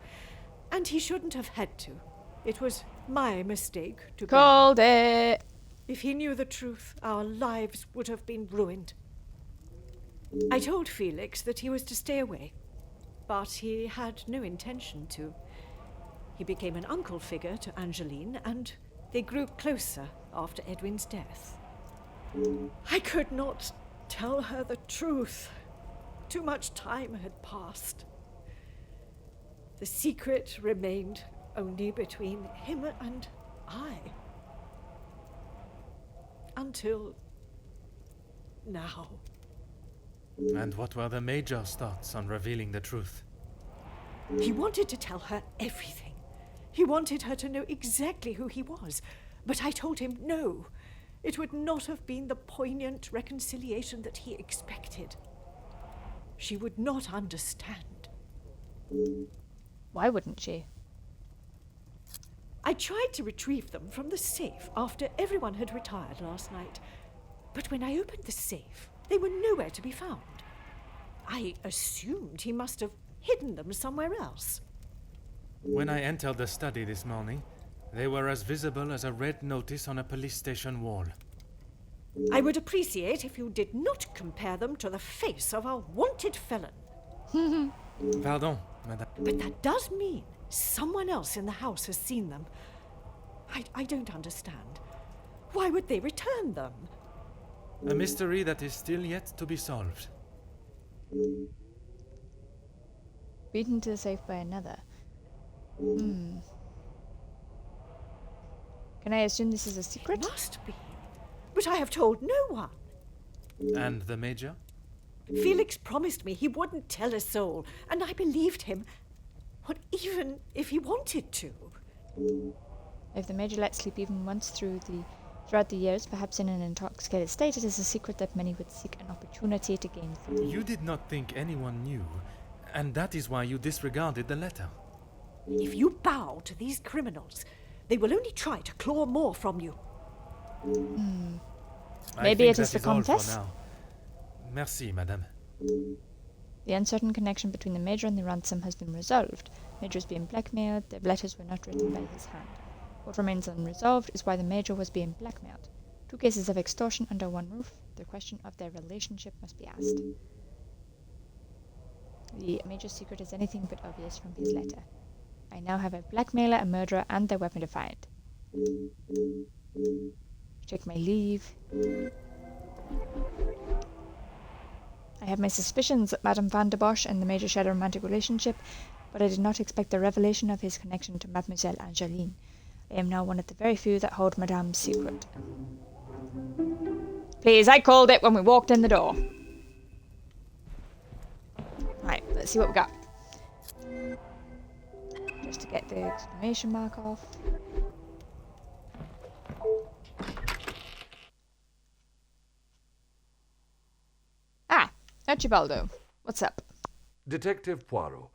and he shouldn't have had to. It was my mistake to bear. Called it. If he knew the truth, our lives would have been ruined. I told Felix that he was to stay away, but he had no intention to. He became an uncle figure to Angeline, and they grew closer after Edwin's death. I could not tell her the truth. Too much time had passed. The secret remained only between him and I. Until now. And what were the Major's thoughts on revealing the truth? He wanted to tell her everything. He wanted her to know exactly who he was. But I told him no. It would not have been the poignant reconciliation that he expected. She would not understand. Why wouldn't she? I tried to retrieve them from the safe after everyone had retired last night. But when I opened the safe, they were nowhere to be found. I assumed he must have hidden them somewhere else. When I entered the study this morning, they were as visible as a red notice on a police station wall. I would appreciate if you did not compare them to the face of a wanted felon. Pardon, madame. But that does mean someone else in the house has seen them. I don't understand. Why would they return them? A mystery that is still yet to be solved. Beaten to the safe by another. Can I assume this is a secret? It must be. But I have told no one. And the Major? Felix promised me he wouldn't tell a soul, and I believed him. What, even if he wanted to? If the Major let sleep even once throughout the years, perhaps in an intoxicated state, it is a secret that many would seek an opportunity to gain through. You did not think anyone knew, and that is why you disregarded the letter. If you bow to these criminals, they will only try to claw more from you. Maybe it that is the all for Comtesse? now. Merci, madame. The uncertain connection between the Major and the ransom has been resolved. Major is being blackmailed, the letters were not written by his hand. What remains unresolved is why the Major was being blackmailed. Two cases of extortion under one roof, the question of their relationship must be asked. The Major's secret is anything but obvious from his letter. I now have a blackmailer, a murderer, and their weapon to find. Take my leave. I have my suspicions that Madame van der Bosch and the Major shared a romantic relationship, but I did not expect the revelation of his connection to Mademoiselle Angeline. I am now one of the very few that hold Madame's secret. Please, I called it when we walked in the door. Right, let's see what we got. Just to get the exclamation mark off. Ah, Archibaldo, what's up? Detective Poirot,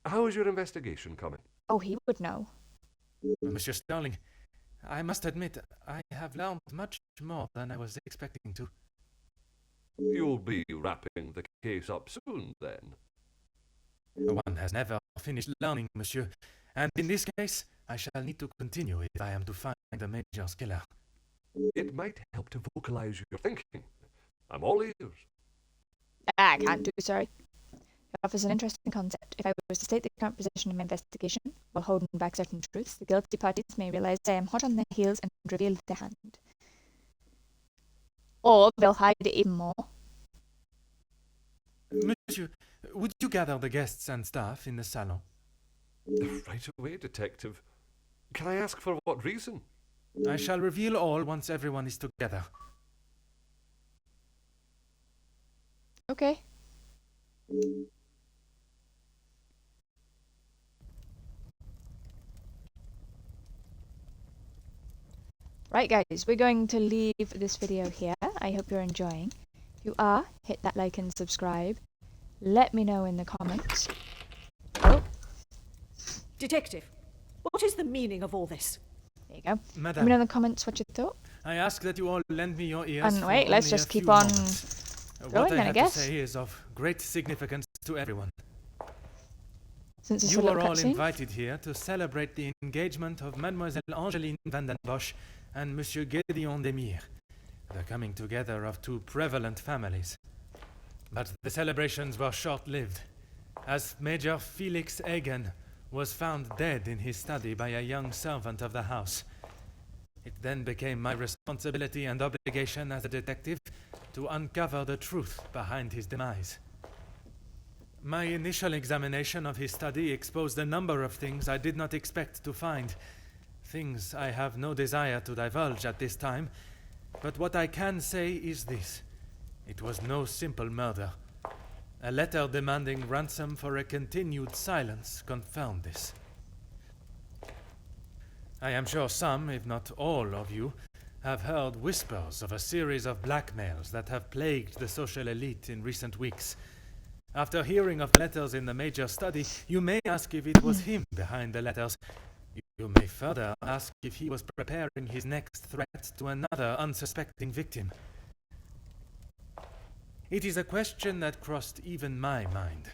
how is your investigation coming? Oh, he would know. Monsieur Sterling, I must admit, I have learned much more than I was expecting to. You'll be wrapping the case up soon, then. One has never finished learning, monsieur, And in this case, I shall need to continue if I am to find the Major's killer. It might help to vocalize your thinking. I'm all ears. I can't do, sorry. It offers an interesting concept. If I was to state the current position of my investigation, while holding back certain truths, the guilty parties may realize I am hot on their heels and reveal their hand. Or they'll hide it even more. Monsieur, would you gather the guests and staff in the salon? Right away, Detective. Can I ask for what reason? I shall reveal all once everyone is together. Okay. Right guys, we're going to leave this video here. I hope you're enjoying. If you are, hit that like and subscribe. Let me know in the comments. Oh, Detective, what is the meaning of all this? there you go. Let Madame, me know in the comments what you thought. I ask that you all lend me your ears. And for wait, let's only a just keep few on moments. going What I then, I have guess. to say is of great significance to everyone. Since it's a You little are all cutscene. invited here to celebrate the engagement of Mademoiselle Angeline van den Bosch and Monsieur Gédéon Demire, the coming together of two prevalent families. But the celebrations were short-lived, as Major Felix Hagen was found dead in his study by a young servant of the house. It then became my responsibility and obligation as a detective to uncover the truth behind his demise. My initial examination of his study exposed a number of things I did not expect to find. Things I have no desire to divulge at this time, but what I can say is this. It was no simple murder. A letter demanding ransom for a continued silence confirmed this. I am sure some, if not all of you, have heard whispers of a series of blackmails that have plagued the social elite in recent weeks. After hearing of letters in the Major's study, you may ask if it was him behind the letters. You may further ask if he was preparing his next threat to another unsuspecting victim. It is a question that crossed even my mind.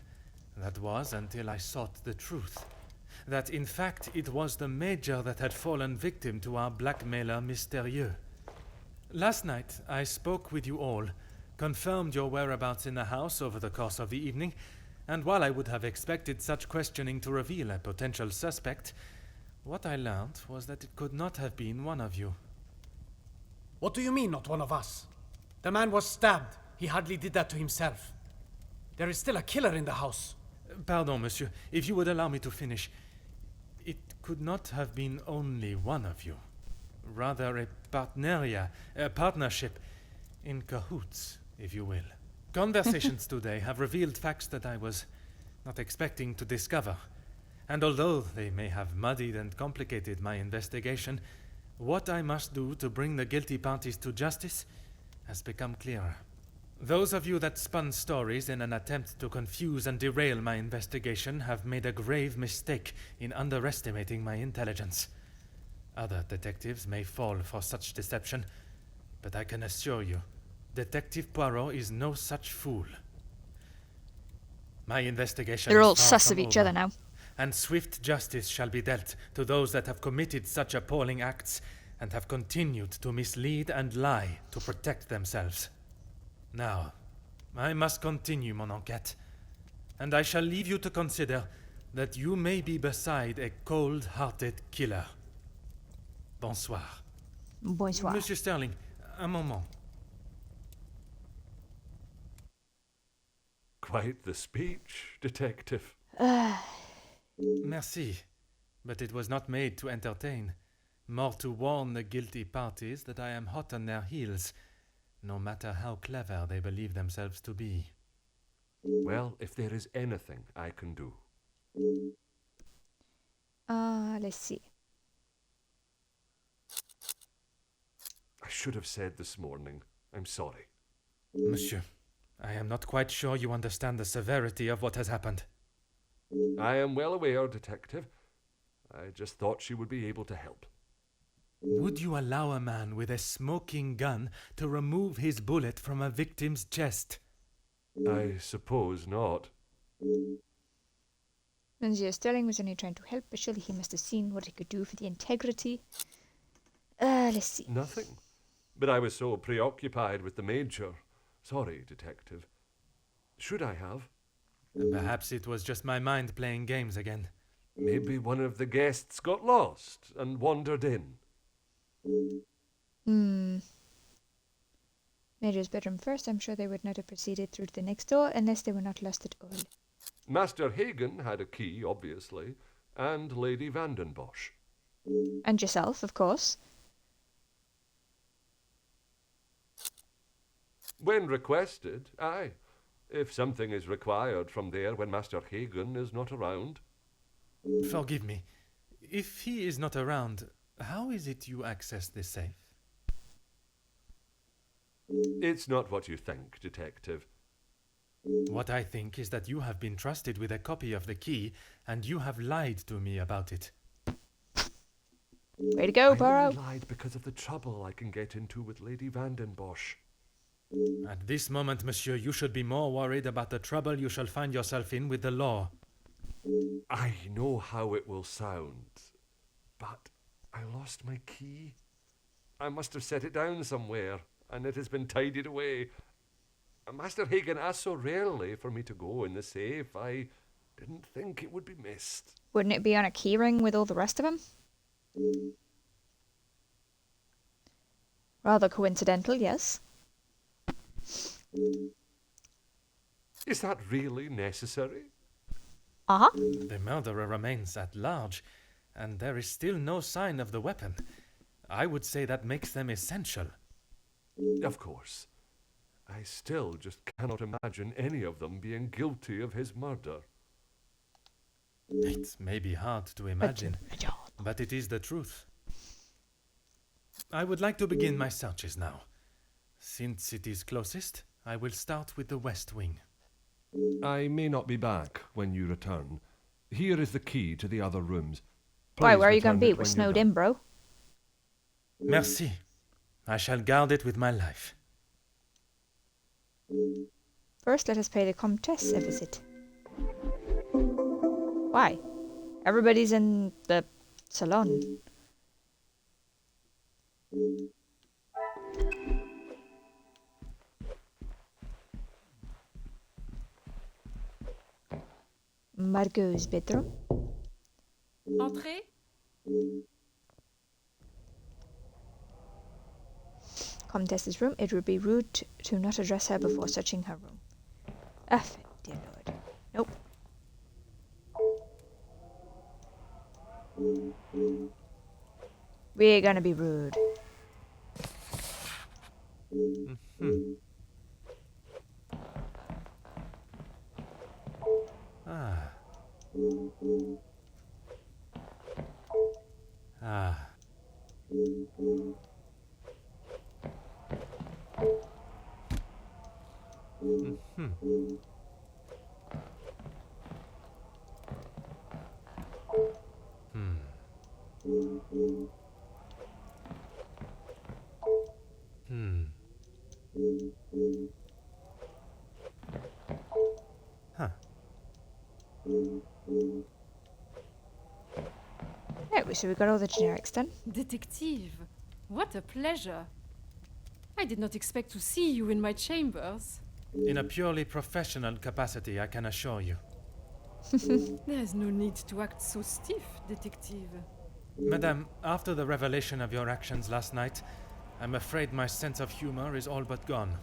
That was until I sought the truth. That in fact it was the Major that had fallen victim to our blackmailer Mystérieux. Last night I spoke with you all, confirmed your whereabouts in the house over the course of the evening, and while I would have expected such questioning to reveal a potential suspect, what I learned was that it could not have been one of you. What do you mean, not one of us? The man was stabbed. He hardly did that to himself. There is still a killer in the house. Pardon, monsieur, if you would allow me to finish. It could not have been only one of you. Rather a partnership, in cahoots, if you will. Conversations today have revealed facts that I was not expecting to discover. And although they may have muddied and complicated my investigation, what I must do to bring the guilty parties to justice has become clearer. Those of you that spun stories in an attempt to confuse and derail my investigation have made a grave mistake in underestimating my intelligence. Other detectives may fall for such deception, but I can assure you, Detective Poirot is no such fool. My investigation They're is all far sus from of each over, other now. and swift justice shall be dealt to those that have committed such appalling acts and have continued to mislead and lie to protect themselves. Now, I must continue mon enquête, and I shall leave you to consider that you may be beside a cold-hearted killer. Bonsoir. Bonsoir. Monsieur Sterling, un moment. Quite the speech, Detective. Merci, but it was not made to entertain, more to warn the guilty parties that I am hot on their heels, no matter how clever they believe themselves to be. Well, if there is anything I can do. Let's see. I should have said this morning. I'm sorry. Monsieur, I am not quite sure you understand the severity of what has happened. I am well aware, Detective. I just thought she would be able to help. Would you allow a man with a smoking gun to remove his bullet from a victim's chest? I suppose not. Monsieur Sterling was only trying to help, but surely he must have seen what he could do for the integrity. Let's see. Nothing. But I was so preoccupied with the Major. Sorry, Detective. Should I have? Perhaps it was just my mind playing games again. Maybe one of the guests got lost and wandered in. Major's bedroom first. I'm sure they would not have proceeded through to the next door unless they were not lost at all. Master Hagen had a key, obviously, and Lady Vandenbosch. And yourself, of course. When requested, aye. If something is required from there when Master Hagen is not around. Forgive me. If he is not around, how is it you access this safe? It's not what you think, Detective. What I think is that you have been trusted with a copy of the key, and you have lied to me about it. Way to go, I Poirot. only lied because of the trouble I can get into with Lady Vandenbosch. At this moment, monsieur, you should be more worried about the trouble you shall find yourself in with the law. I know how it will sound, but I lost my key. I must have set it down somewhere, and it has been tidied away. Master Hagen asked so rarely for me to go in the safe, I didn't think it would be missed. Wouldn't it be on a keyring with all the rest of them? Rather coincidental, yes. Is that really necessary? Uh-huh. The murderer remains at large, and there is still no sign of the weapon. I would say that makes them essential. Of course. I still just cannot imagine any of them being guilty of his murder. It may be hard to imagine, but it is the truth. I would like to begin my searches now. Since it is closest, I will start with the west wing. I may not be back when you return. Here is the key to the other rooms. Why, Please where are you going return to be? it We're when you're snowed done. in, bro. Merci. I shall guard it with my life. First, let us pay the Comtesse a visit. Why? Everybody's in the salon. Margot's bedroom. Entrez. Comtesse's room. It would be rude to not address her before searching her room. Ah, dear lord. Nope. We're gonna be rude. Ah. Ah. Huh. Right, so we got all the generics done. Detective, what a pleasure. I did not expect to see you in my chambers. In a purely professional capacity, I can assure you. There is no need to act so stiff, Detective. Madame, after the revelation of your actions last night, I'm afraid my sense of humor is all but gone.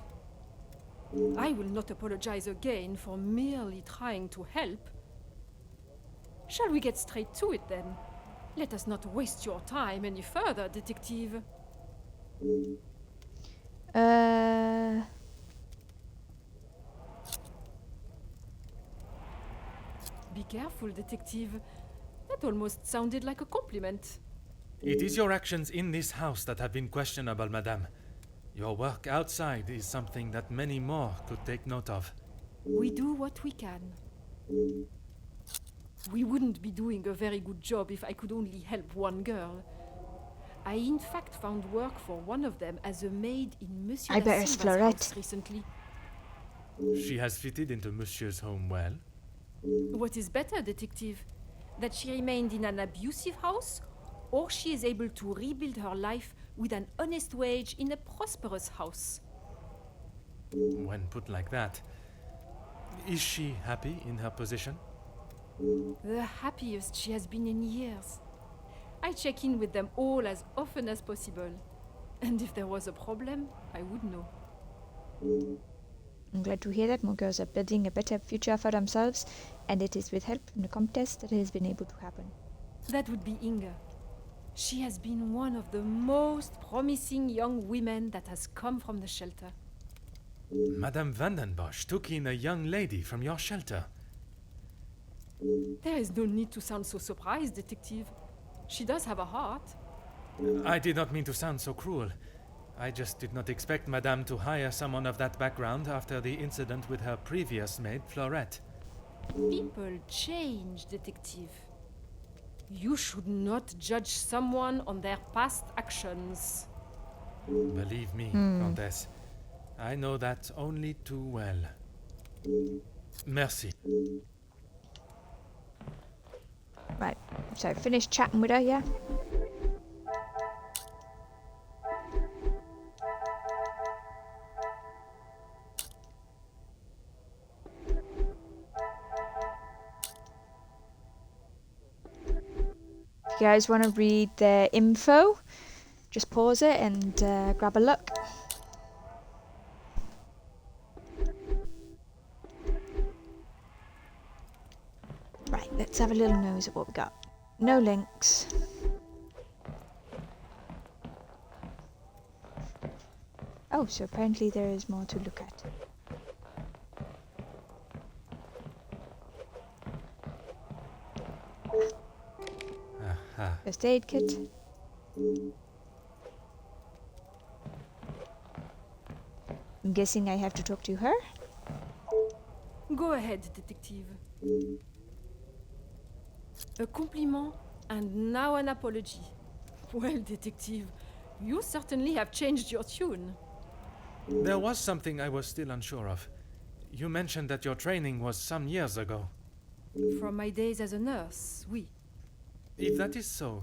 I will not apologize again for merely trying to help. Shall we get straight to it then? Let us not waste your time any further, Detective. Be careful, Detective. That almost sounded like a compliment. It is your actions in this house that have been questionable, Madame. Your work outside is something that many more could take note of. We do what we can. We wouldn't be doing a very good job if I could only help one girl. I in fact found work for one of them as a maid in Monsieur I da bet it's Silva's Florette. house recently. She has fitted into Monsieur's home well. What is better, detective? That she remained in an abusive house, or she is able to rebuild her life with an honest wage in a prosperous house? When put like that, is she happy in her position? The happiest she has been in years. I check in with them all as often as possible. And if there was a problem, I would know. I'm glad to hear that more girls are building a better future for themselves, and it is with help from the Comtesse that it has been able to happen. That would be Inga. She has been one of the most promising young women that has come from the shelter. Madame Vandenbosch took in a young lady from your shelter. There is no need to sound so surprised, detective. She does have a heart. I did not mean to sound so cruel. I just did not expect Madame to hire someone of that background after the incident with her previous maid, Florette. People change, detective. You should not judge someone on their past actions. Believe me, Comtesse, I know that only too well. Merci. Right, so finish chatting with her, yeah? If you guys want to read the info, just pause it and grab a look. Right, let's have a little nose at what we got. No links. Oh, so apparently there is more to look at. Aha. First aid kit. I'm guessing I have to talk to her. Go ahead, detective. A compliment and now an apology. Well, detective, you certainly have changed your tune. There was something I was still unsure of. You mentioned that your training was some years ago. From my days as a nurse, oui. If that is so,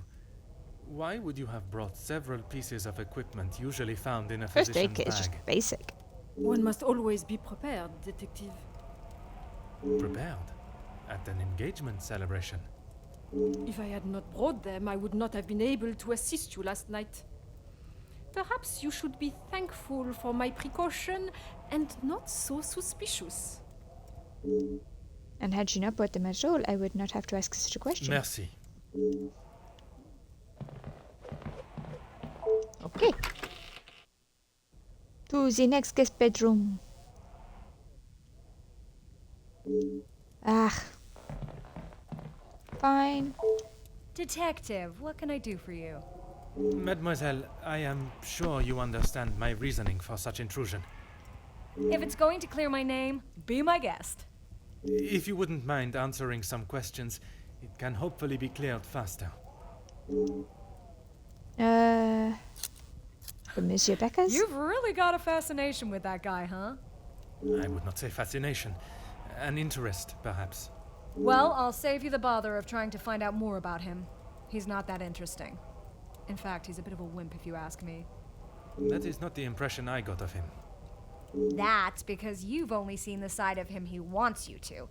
why would you have brought several pieces of equipment usually found in a First aid physician's kit is just bag? basic. One must always be prepared, detective. Prepared? At an engagement celebration? If I had not brought them, I would not have been able to assist you last night. Perhaps you should be thankful for my precaution and not so suspicious. And had she not brought them at all, I would not have to ask such a question. Merci. Okay. To the next guest bedroom. Ah. Fine. Detective, what can I do for you? Mademoiselle, I am sure you understand my reasoning for such intrusion. If it's going to clear my name, be my guest. If you wouldn't mind answering some questions, it can hopefully be cleared faster. For Monsieur Becker's? You've really got a fascination with that guy, huh? I would not say fascination. An interest, perhaps. Well, I'll save you the bother of trying to find out more about him. He's not that interesting. In fact, he's a bit of a wimp if you ask me. That is not the impression I got of him. That's because you've only seen the side of him he wants you to.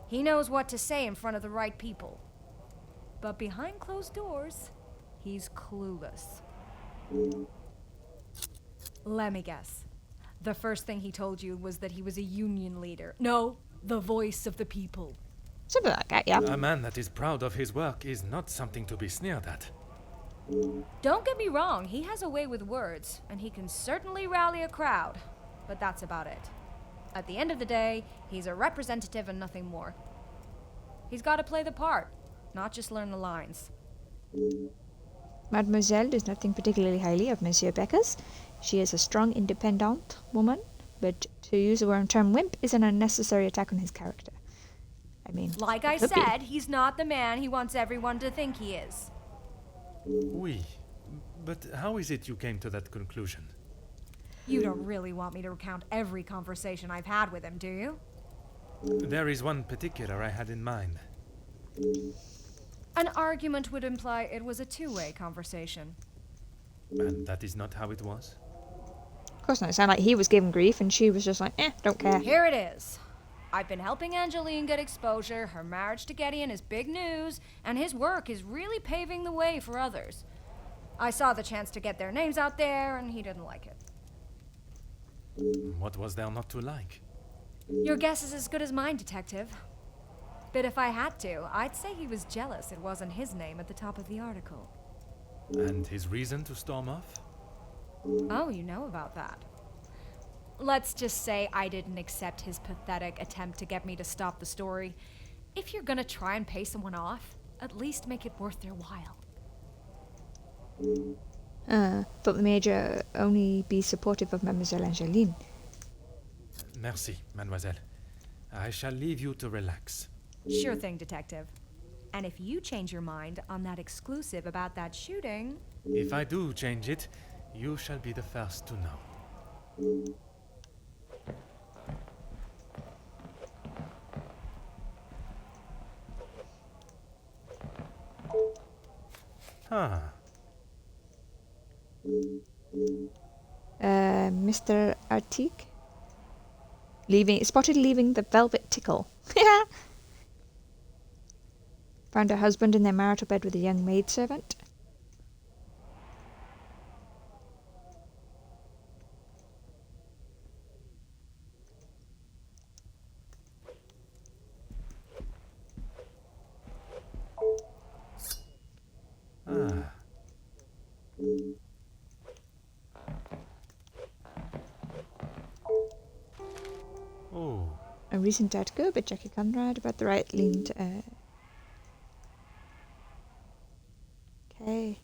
He knows what to say in front of the right people. But behind closed doors, he's clueless. Let me guess. The first thing he told you was that he was a union leader. No, the voice of the people. Something like that, yeah. A man that is proud of his work is not something to be sneered at. Don't get me wrong, he has a way with words, and he can certainly rally a crowd. But that's about it. At the end of the day, he's a representative and nothing more. He's got to play the part, not just learn the lines. Mademoiselle does not think particularly highly of Monsieur Becker's. She is a strong, independent woman, but to use the word term wimp is an unnecessary attack on his character. I mean, Like I it could be. said, he's not the man he wants everyone to think he is. Oui. But how is it you came to that conclusion? You don't really want me to recount every conversation I've had with him, do you? There is one particular I had in mind. An argument would imply it was a two-way conversation. And that is not how it was? Of course not. It sounded like he was giving grief and she was just like, don't care. Here it is. I've been helping Angeline get exposure, her marriage to Gideon is big news, and his work is really paving the way for others. I saw the chance to get their names out there, and he didn't like it. What was there not to like? Your guess is as good as mine, Detective. But if I had to, I'd say he was jealous it wasn't his name at the top of the article. And his reason to storm off? Oh, you know about that. Let's just say I didn't accept his pathetic attempt to get me to stop the story. If you're gonna try and pay someone off, at least make it worth their while. But the Major only be supportive of Mademoiselle Angeline. Merci, mademoiselle. I shall leave you to relax. Sure thing, Detective. And if you change your mind on that exclusive about that shooting... If I do change it, you shall be the first to know. Huh. Mr. Artique? Spotted leaving the Velvet Tickle. Found her husband in their marital bed with a young maidservant. Ah. Oh. A recent article by Jackie Conrad about the right lean to... Okay.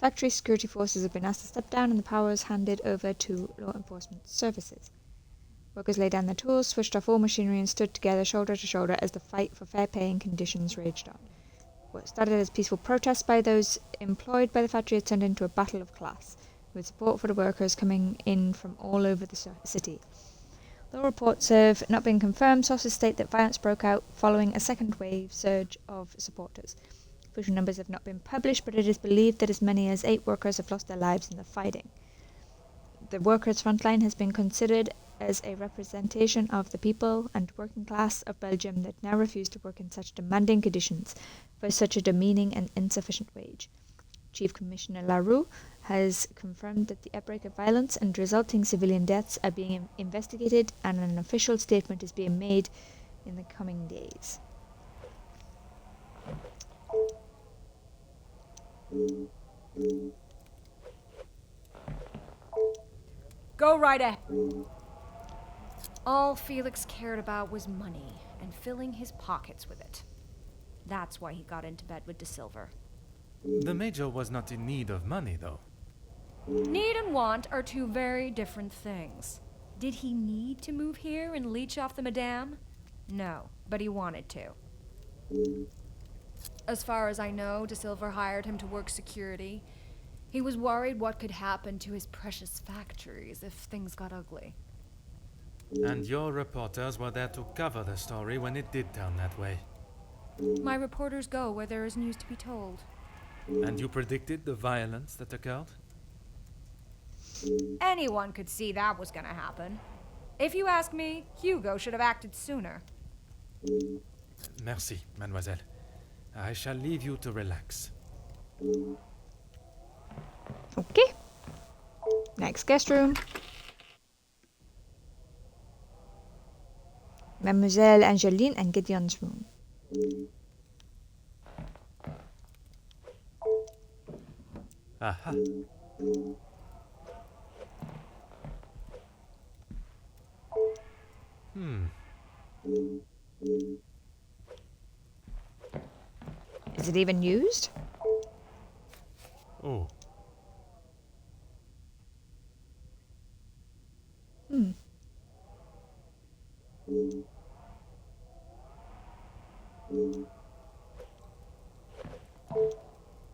Factory security forces have been asked to step down and the powers handed over to law enforcement services. Workers laid down their tools, switched off all machinery and stood together shoulder to shoulder as the fight for fair pay and conditions raged on. What started as peaceful protests by those employed by the factory has turned into a battle of class, with support for the workers coming in from all over the city. Though reports have not been confirmed, sources state that violence broke out following a second wave surge of supporters. Official numbers have not been published, but it is believed that as many as 8 workers have lost their lives in the fighting. The workers' frontline has been considered as a representation of the people and working class of Belgium that now refuse to work in such demanding conditions for such a demeaning and insufficient wage. Chief Commissioner LaRue has confirmed that the outbreak of violence and resulting civilian deaths are being investigated and an official statement is being made in the coming days. Go right ahead. All Felix cared about was money and filling his pockets with it. That's why he got into bed with De Silver. The Major was not in need of money, though. Need and want are two very different things. Did he need to move here and leech off the Madame? No, but he wanted to. As far as I know, De Silver hired him to work security. He was worried what could happen to his precious factories if things got ugly. And your reporters were there to cover the story when it did turn that way. My reporters go where there is news to be told. And you predicted the violence that occurred? Anyone could see that was gonna happen. If you ask me, Hugo should have acted sooner. Merci, mademoiselle. I shall leave you to relax. Okay. Next guest room. Mademoiselle Angeline and Gideon's room. Aha. Is it even used? Oh.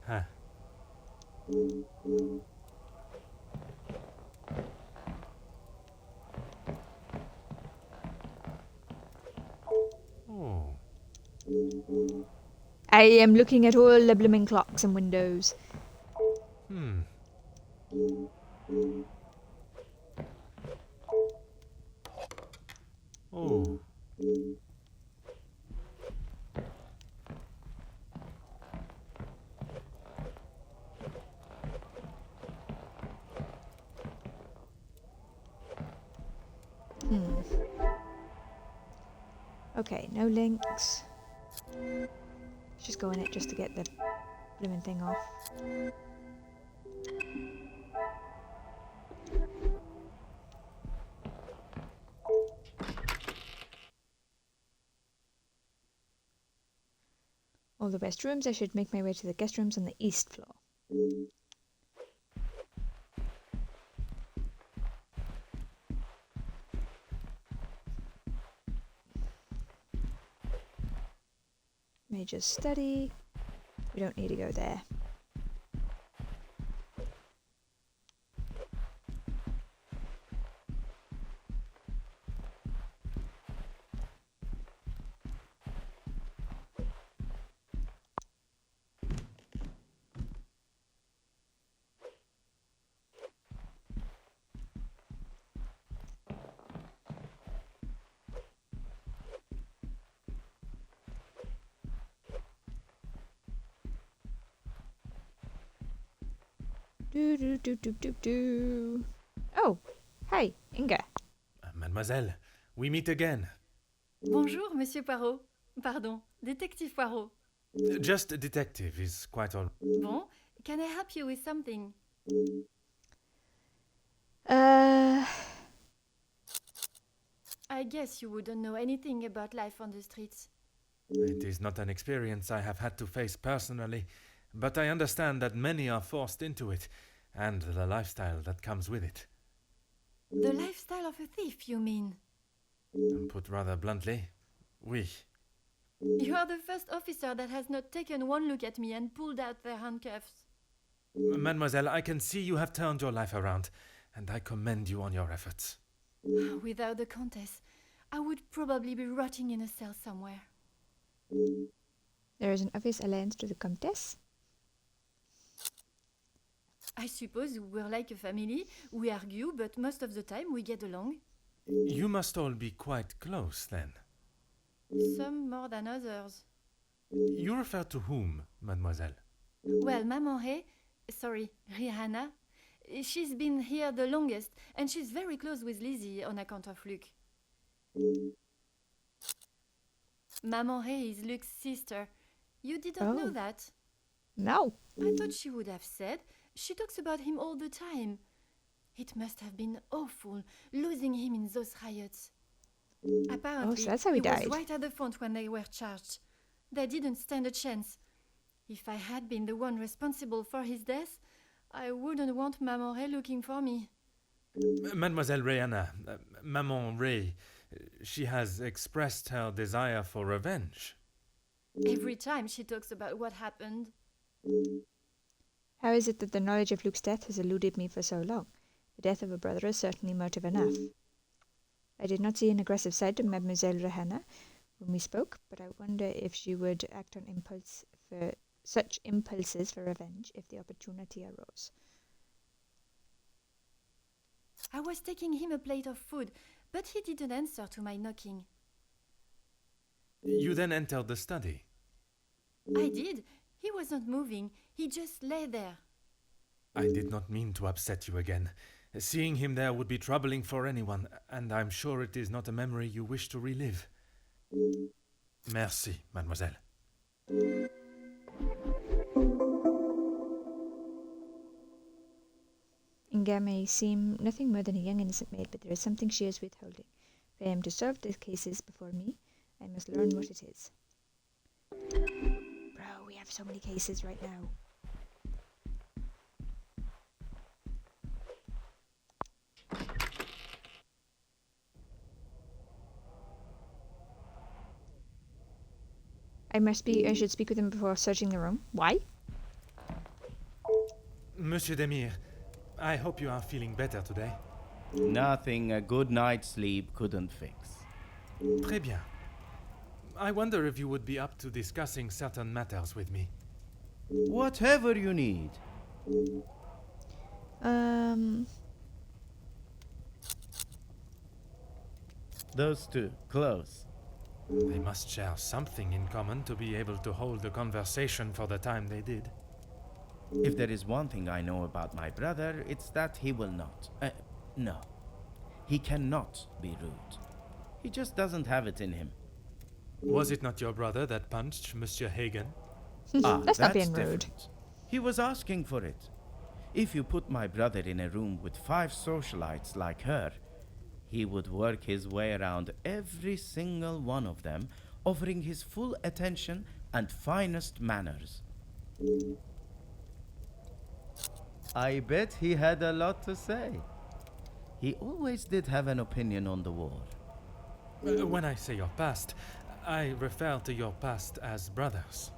Huh. Oh. I am looking at all the blooming clocks and windows. Hmm. Oh. Okay, no links. Let's just go in it just to get the blooming thing off. All the best rooms. I should make my way to the guest rooms on the east floor. Major's study. We don't need to go there. Do. Oh, hey, Inga. Mademoiselle, we meet again. Bonjour, Monsieur Poirot. Pardon, Détective Poirot. Just a detective is quite all. Bon, can I help you with something? I guess you wouldn't know anything about life on the streets. It is not an experience I have had to face personally, but I understand that many are forced into it, and the lifestyle that comes with it. The lifestyle of a thief, you mean? Put rather bluntly, oui. You are the first officer that has not taken one look at me and pulled out their handcuffs. Mademoiselle, I can see you have turned your life around, and I commend you on your efforts. Without the Countess, I would probably be rotting in a cell somewhere. There is an obvious alliance to the Comtesse. I suppose we're like a family. We argue, but most of the time we get along. You must all be quite close, then. Some more than others. You refer to whom, mademoiselle? Well, Maman Rihanna, she's been here the longest, and she's very close with Lizzie on account of Luke. Maman Ray is Luke's sister. You didn't know that? No. I thought she would have said. She talks about him all the time. It must have been awful, losing him in those riots. Apparently, so that's how he died. was right at the front when they were charged. They didn't stand a chance. If I had been the one responsible for his death, I wouldn't want Maman Ray looking for me. Mademoiselle Rihanna, Maman Ray, she has expressed her desire for revenge. Every time she talks about what happened. How is it that the knowledge of Luke's death has eluded me for so long? The death of a brother is certainly motive enough. I did not see an aggressive side to Mademoiselle Rihanna when we spoke, but I wonder if she would act on such impulses for revenge if the opportunity arose. I was taking him a plate of food, but he didn't answer to my knocking. You then entered the study. I did. He wasn't moving. He just lay there. I did not mean to upset you again. Seeing him there would be troubling for anyone, and I'm sure it is not a memory you wish to relive. Merci, mademoiselle. Inga may seem nothing more than a young innocent maid, but there is something she is withholding. If I am to solve the cases before me, I must learn what it is. Bro, we have so many cases right now. I should speak with him before searching the room. Why? Monsieur Demire, I hope you are feeling better today. Nothing a good night's sleep couldn't fix. Très bien. I wonder if you would be up to discussing certain matters with me. Whatever you need. Those two, close. They must share something in common to be able to hold a conversation for the time they did. If there is one thing I know about my brother, it's that he will not. No. He cannot be rude. He just doesn't have it in him. Was it not your brother that punched Monsieur Hagen? That's not being rude. different. He was asking for it. If you put my brother in a room with 5 socialites like her, he would work his way around every single one of them, offering his full attention and finest manners. I bet he had a lot to say. He always did have an opinion on the war. When I say your past, I refer to your past as brothers.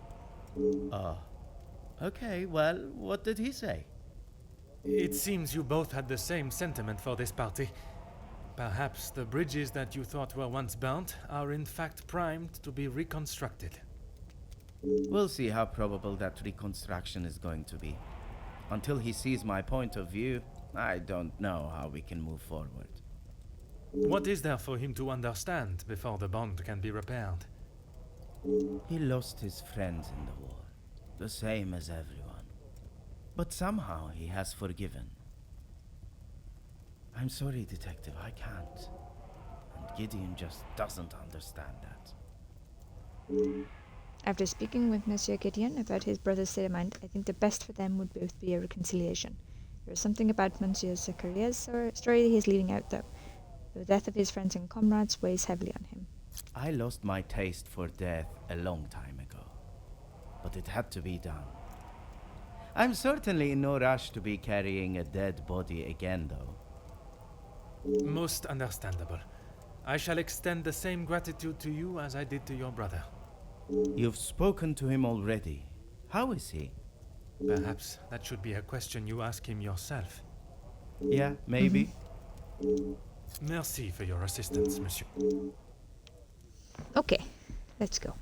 Okay, well, what did he say? It seems you both had the same sentiment for this party. Perhaps the bridges that you thought were once burnt are in fact primed to be reconstructed. We'll see how probable that reconstruction is going to be. Until he sees my point of view, I don't know how we can move forward. What is there for him to understand before the bond can be repaired? He lost his friends in the war, the same as everyone. But somehow he has forgiven. I'm sorry, Detective, I can't. And Gideon just doesn't understand that. After speaking with Monsieur Gideon about his brother's state of mind, I think the best for them would both be a reconciliation. There is something about Monsieur Zacharia's story that he is leaving out, though. The death of his friends and comrades weighs heavily on him. I lost my taste for death a long time ago. But it had to be done. I'm certainly in no rush to be carrying a dead body again, though. Most understandable. I shall extend the same gratitude to you as I did to your brother. You've spoken to him already. How is he? Perhaps that should be a question you ask him yourself. Yeah, maybe. Merci for your assistance, monsieur. Okay, let's go.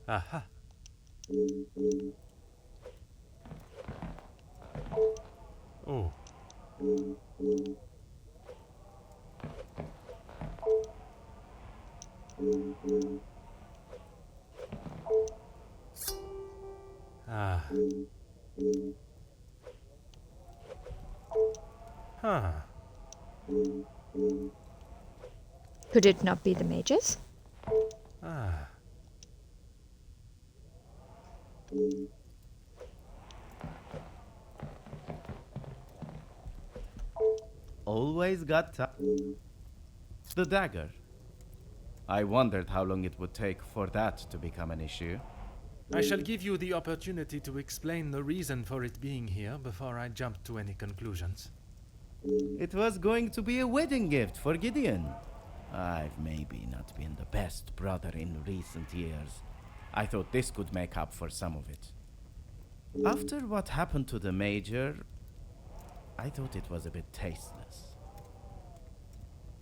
Aha. Oh. Ah. Huh. Could it not be the mages? Ah. Always got the dagger. I wondered how long it would take for that to become an issue. I shall give you the opportunity to explain the reason for it being here before I jump to any conclusions. It was going to be a wedding gift for Gideon. I've maybe not been the best brother in recent years. I thought this could make up for some of it. After what happened to the Major, I thought it was a bit tasteless.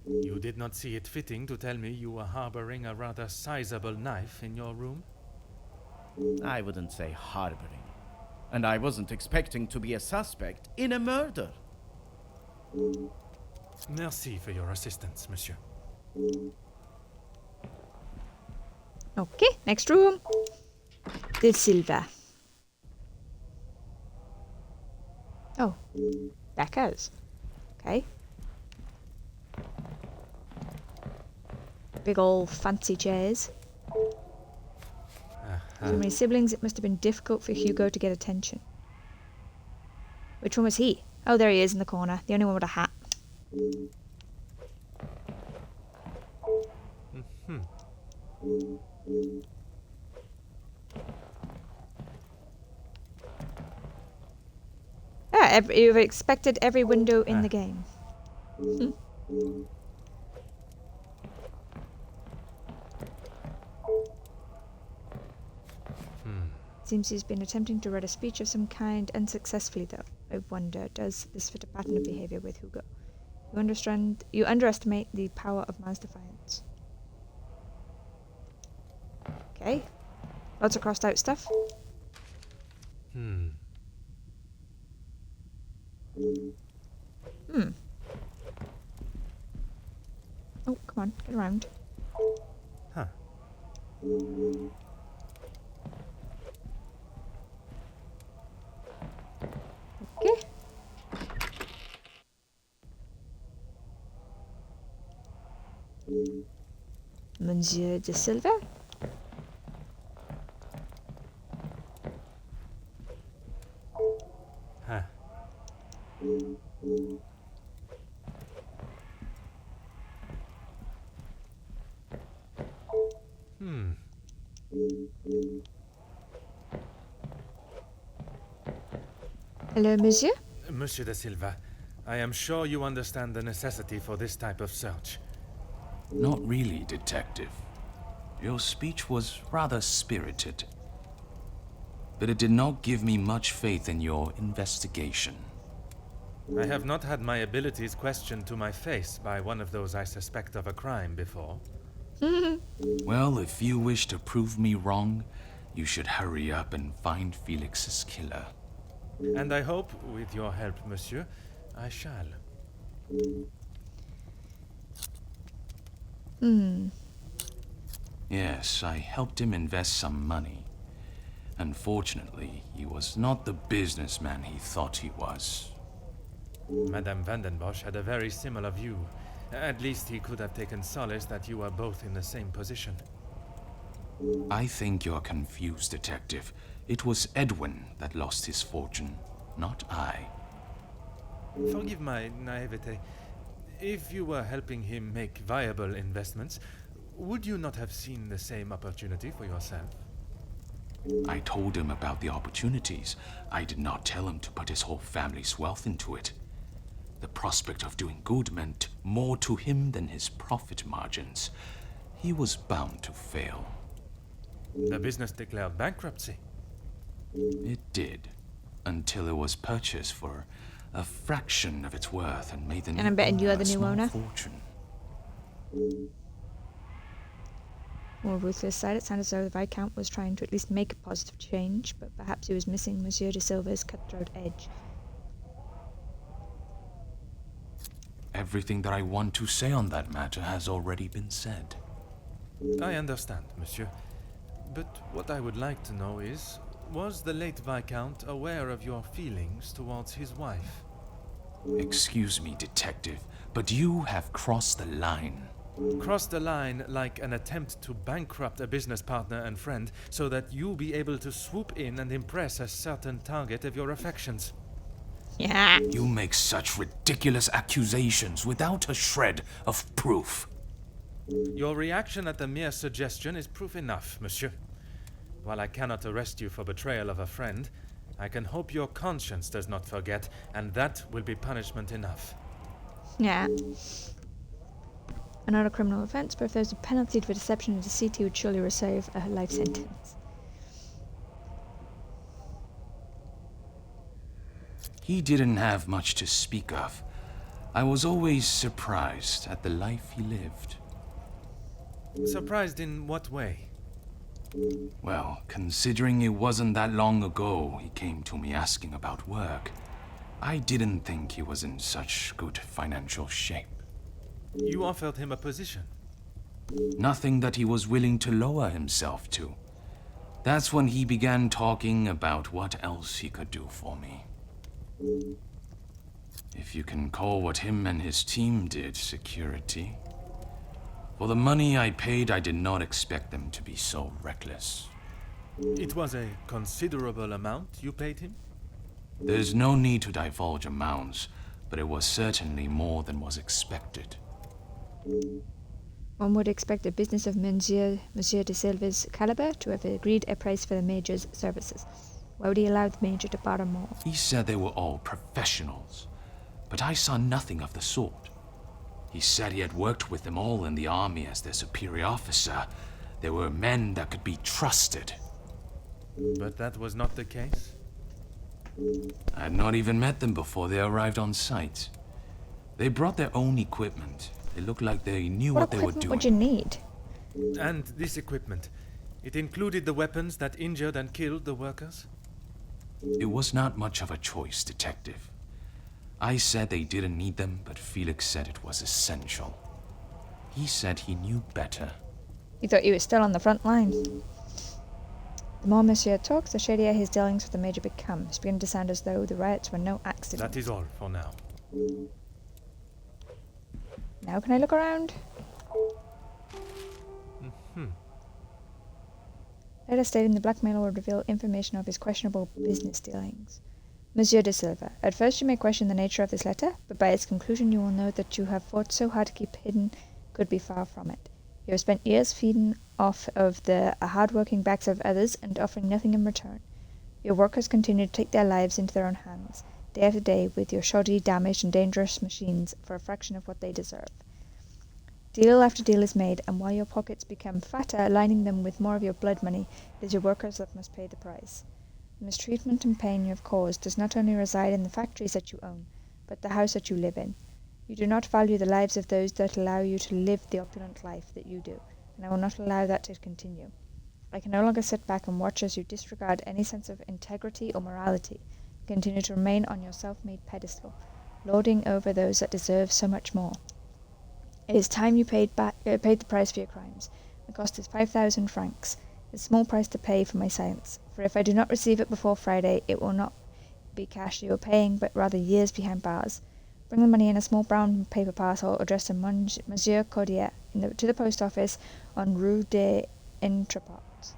You did not see it fitting to tell me you were harboring a rather sizable knife in your room? I wouldn't say harboring. And I wasn't expecting to be a suspect in a murder. Merci for your assistance, monsieur. Okay, next room. De Silva. Oh, Becca's. Okay. Big old fancy chairs. So many siblings, it must have been difficult for Hugo to get attention. Which one was he? Oh, there he is in the corner. The only one with a hat. You've expected every window in the game. Seems he's been attempting to write a speech of some kind, unsuccessfully though. I wonder, does this fit a pattern of behavior with Hugo? You underestimate the power of man's defiance. Okay. Lots of crossed out stuff. Hmm. Oh, come on, get around. Huh. Okay. Monsieur de Silva. Huh. Hmm. Hello, monsieur. Monsieur da Silva, I am sure you understand the necessity for this type of search. Not really, Detective. Your speech was rather spirited. But it did not give me much faith in your investigation. I have not had my abilities questioned to my face by one of those I suspect of a crime before. Well, if you wish to prove me wrong, you should hurry up and find Felix's killer. And I hope, with your help, monsieur, I shall. Yes, I helped him invest some money. Unfortunately, he was not the businessman he thought he was. Madame Vandenbosch had a very similar view. At least he could have taken solace that you are both in the same position. I think you're confused, Detective. It was Edwin that lost his fortune, not I. Forgive my naivete. If you were helping him make viable investments, would you not have seen the same opportunity for yourself? I told him about the opportunities. I did not tell him to put his whole family's wealth into it. The prospect of doing good meant more to him than his profit margins. He was bound to fail. The business declared bankruptcy. It did, until it was purchased for a fraction of its worth and made the And I'm betting you are the new small owner. fortune. More ruthless side, it sounded as though the Viscount was trying to at least make a positive change, but perhaps he was missing Monsieur de Silva's cutthroat edge. Everything that I want to say on that matter has already been said. I understand, monsieur. But what I would like to know is, was the late Viscount aware of your feelings towards his wife? Excuse me, Detective, but you have crossed the line. Cross the line like an attempt to bankrupt a business partner and friend so that you be able to swoop in and impress a certain target of your affections. Yeah. You make such ridiculous accusations without a shred of proof. Your reaction at the mere suggestion is proof enough, monsieur. While I cannot arrest you for betrayal of a friend, I can hope your conscience does not forget, and that will be punishment enough. Yeah. Not a criminal offence, but if there's a penalty for deception and deceit, he would surely receive a life sentence. He didn't have much to speak of. I was always surprised at the life he lived. Surprised in what way? Well, considering it wasn't that long ago he came to me asking about work, I didn't think he was in such good financial shape. You offered him a position. Nothing that he was willing to lower himself to. That's when he began talking about what else he could do for me. If you can call what him and his team did security. For the money I paid, I did not expect them to be so reckless. It was a considerable amount you paid him? There's no need to divulge amounts, but it was certainly more than was expected. One would expect a business of Monsieur de Silva's caliber to have agreed a price for the Major's services. Why would he allow the Major to borrow more? He said they were all professionals, but I saw nothing of the sort. He said he had worked with them all in the army as their superior officer. They were men that could be trusted. But that was not the case? I had not even met them before they arrived on site. They brought their own equipment. They looked like they knew What what they were equipment doing. would you need? And this equipment, it included the weapons that injured and killed the workers? It was not much of a choice, Detective. I said they didn't need them, but Felix said it was essential. He said he knew better. You thought you were still on the front line. The more Monsieur talks, the shadier his dealings with the Major become. It's beginning to sound as though the riots were no accident. That is all for now. Now can I look around? Later stating the blackmailer will reveal information of his questionable business dealings. Monsieur de Silva, at first you may question the nature of this letter, but by its conclusion you will know that you have fought so hard to keep hidden could be far from it. You have spent years feeding off of the hard-working backs of others and offering nothing in return. Your workers continue to take their lives into their own hands, day after day, with your shoddy, damaged, and dangerous machines for a fraction of what they deserve. Deal after deal is made, and while your pockets become fatter, lining them with more of your blood money, it is your workers that must pay the price. The mistreatment and pain you have caused does not only reside in the factories that you own, but the house that you live in. You do not value the lives of those that allow you to live the opulent life that you do, and I will not allow that to continue. I can no longer sit back and watch as you disregard any sense of integrity or morality, and continue to remain on your self-made pedestal, lording over those that deserve so much more. It is time you paid the price for your crimes. The cost is 5,000 francs. It's a small price to pay for my silence, for if I do not receive it before Friday, it will not be cash you are paying, but rather years behind bars. Bring the money in a small brown paper parcel addressed to Monsieur Cordier to the post office on Rue des Entrepots.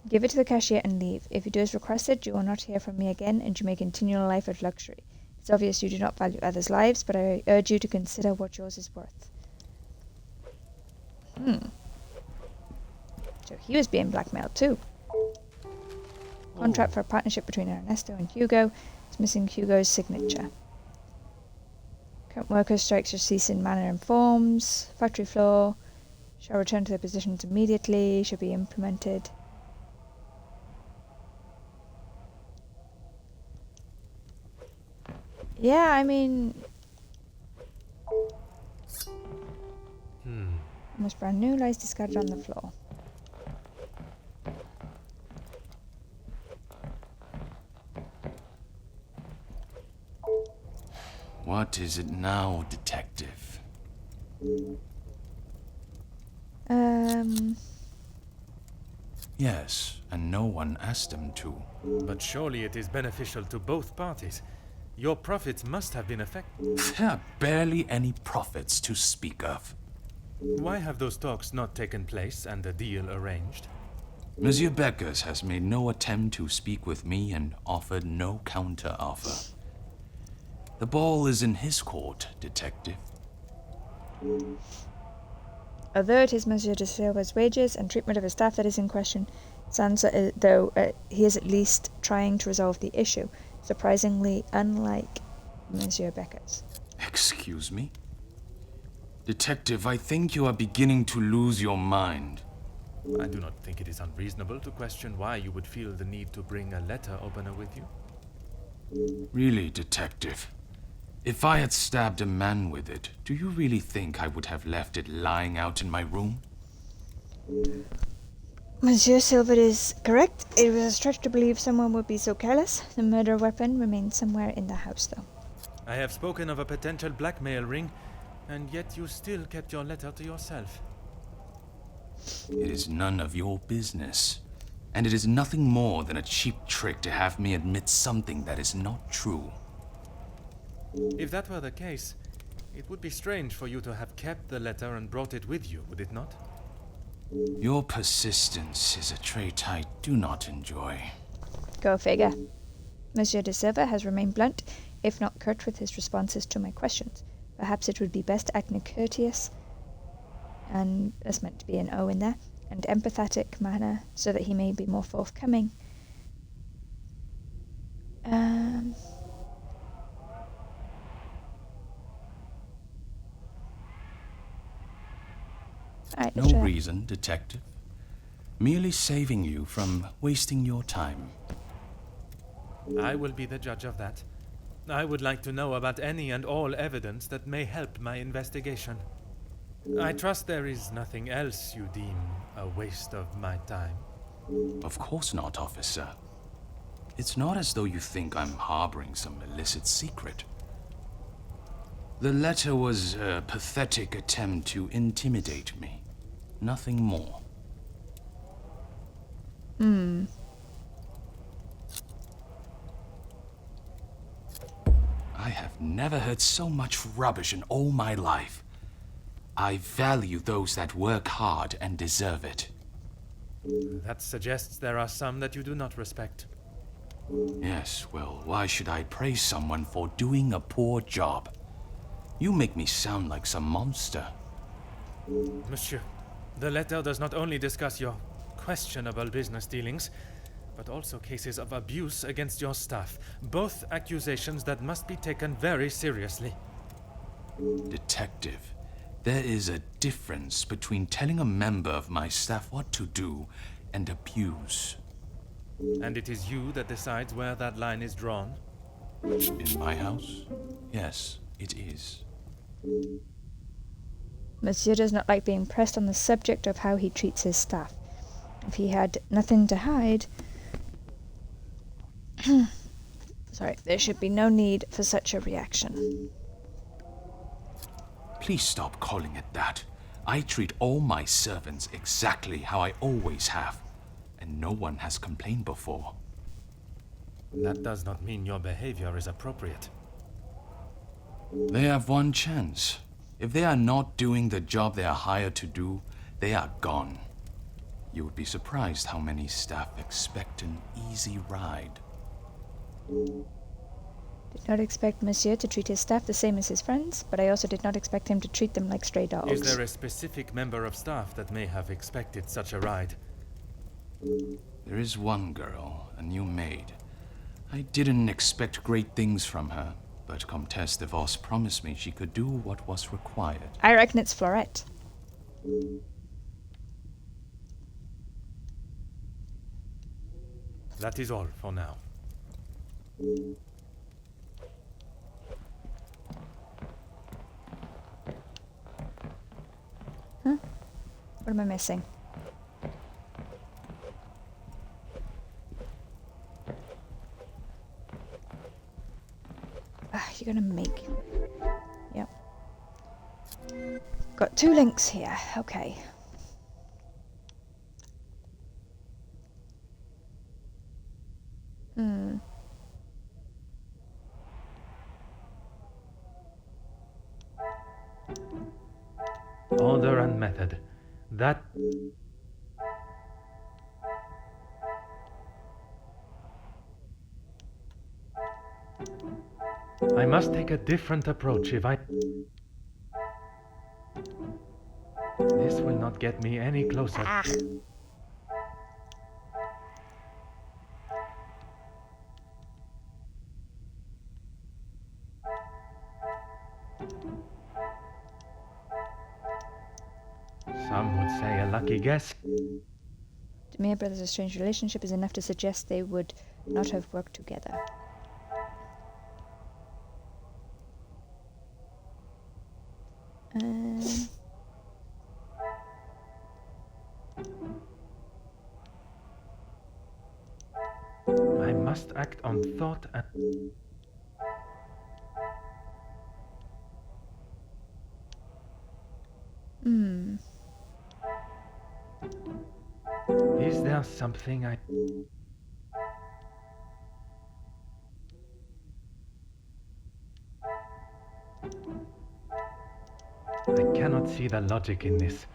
Give it to the cashier and leave. If you do as requested, you will not hear from me again, and you may continue a life of luxury. It's obvious you do not value others' lives, but I urge you to consider what yours is worth. So he was being blackmailed too. Contract for a partnership between Ernesto and Hugo. It's missing Hugo's signature. Current workers' strikes shall cease in manner and forms. Factory floor shall return to their positions immediately. Shall be implemented. Yeah, I mean... Almost brand new, lies discarded on the floor. What is it now, Detective? Yes, and no one asked them to. But surely it is beneficial to both parties. Your profits must have been affected. There are barely any profits to speak of. Why have those talks not taken place and the deal arranged? Monsieur Beckers has made no attempt to speak with me and offered no counter-offer. The ball is in his court, Detective. Although it is Monsieur de Silva's wages and treatment of his staff that is in question, it sounds as though he is at least trying to resolve the issue, surprisingly unlike Monsieur Beckers. Excuse me? Detective, I think you are beginning to lose your mind. I do not think it is unreasonable to question why you would feel the need to bring a letter opener with you. Really, Detective? If I had stabbed a man with it, do you really think I would have left it lying out in my room? Monsieur Silva is correct. It was a stretch to believe someone would be so careless. The murder weapon remains somewhere in the house, though. I have spoken of a potential blackmail ring, and yet you still kept your letter to yourself. It is none of your business. And it is nothing more than a cheap trick to have me admit something that is not true. If that were the case, it would be strange for you to have kept the letter and brought it with you, would it not? Your persistence is a trait I do not enjoy. Go figure. Monsieur de Silva has remained blunt, if not curt, with his responses to my questions. Perhaps it would be best to act in a courteous, and there's meant to be an O in there, and empathetic manner, so that he may be more forthcoming. Alright, No reason, Detective. Merely saving you from wasting your time. I will be the judge of that. I would like to know about any and all evidence that may help my investigation. I trust there is nothing else you deem a waste of my time. Of course not, officer. It's not as though you think I'm harboring some illicit secret. The letter was a pathetic attempt to intimidate me. Nothing more. I have never heard so much rubbish in all my life. I value those that work hard and deserve it. That suggests there are some that you do not respect. Yes, well, why should I praise someone for doing a poor job? You make me sound like some monster. Monsieur, the letter does not only discuss your questionable business dealings, but also cases of abuse against your staff. Both accusations that must be taken very seriously. Detective, there is a difference between telling a member of my staff what to do and abuse. And it is you that decides where that line is drawn? In my house? Yes, it is. Monsieur does not like being pressed on the subject of how he treats his staff. If he had nothing to hide... Sorry, there should be no need for such a reaction. Please stop calling it that. I treat all my servants exactly how I always have, and no one has complained before. That does not mean your behavior is appropriate. They have one chance. If they are not doing the job they are hired to do, they are gone. You would be surprised how many staff expect an easy ride. Did not expect Monsieur to treat his staff the same as his friends, but I also did not expect him to treat them like stray dogs. Is there a specific member of staff that may have expected such a ride? There is one girl, a new maid. I didn't expect great things from her, but Comtesse de Vos promised me she could do what was required. I reckon it's Florette. That is all for now. Huh? What am I missing? You're gonna make... Yep. Got 2 links here. Okay. Order and method. That... I must take a different approach if I... This will not get me any closer. Some would say a lucky guess. To me, a brother's strange relationship is enough to suggest they would not have worked together. I must act on thought and... Is there something I... I cannot see the logic in this.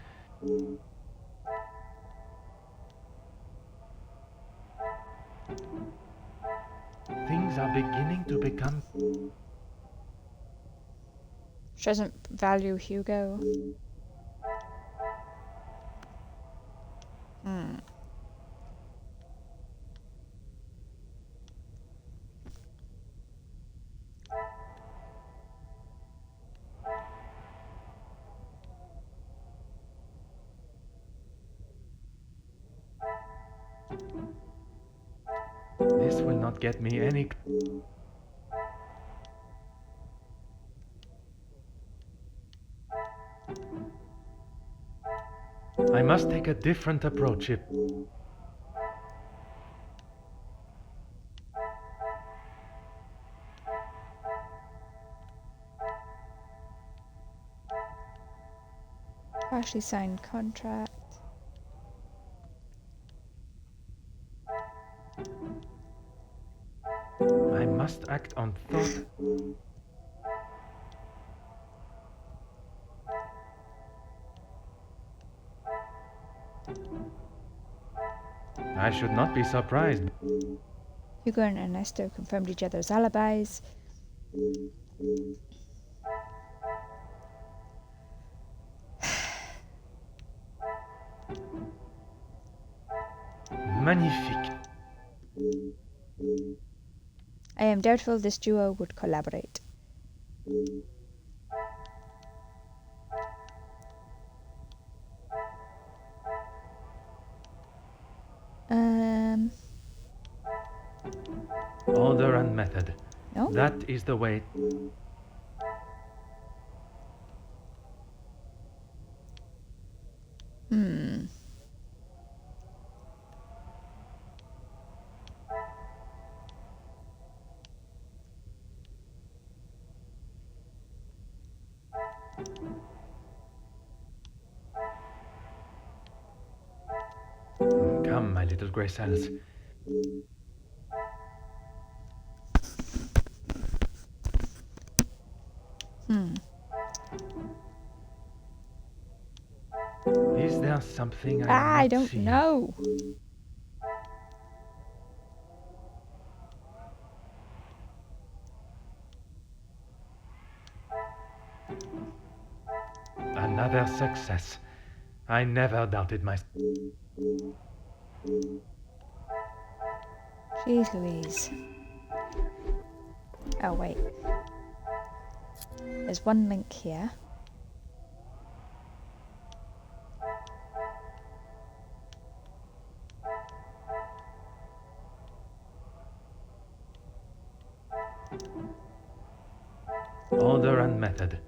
Things are beginning to become... She doesn't value Hugo. This will not get me any... I must take a different approach if... Partially signed contract. I must act on thought. I should not be surprised. Hugo and Ernesto confirmed each other's alibis. Magnifique. I am doubtful this duo would collaborate. Order and method. No? That is the way. Come, my little grey cells. Is there something I not don't seeing? know. Another success. I never doubted my... Jeez Louise. Oh wait. There's one link here. Order and method.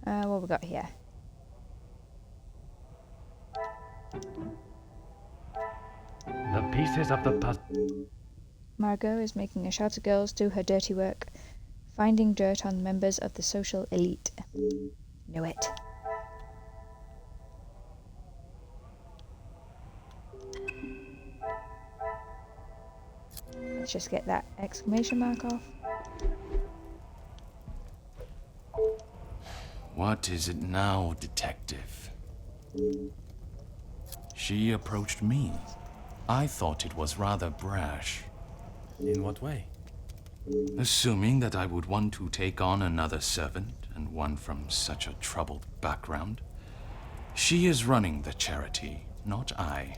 What we got here? The pieces of the puzzle. Margot is making a shelter girls do her dirty work, finding dirt on members of the social elite. Knew it. Let's just get that exclamation mark off. What is it now, detective? She approached me. I thought it was rather brash. In what way? Assuming that I would want to take on another servant, and one from such a troubled background. She is running the charity, not I.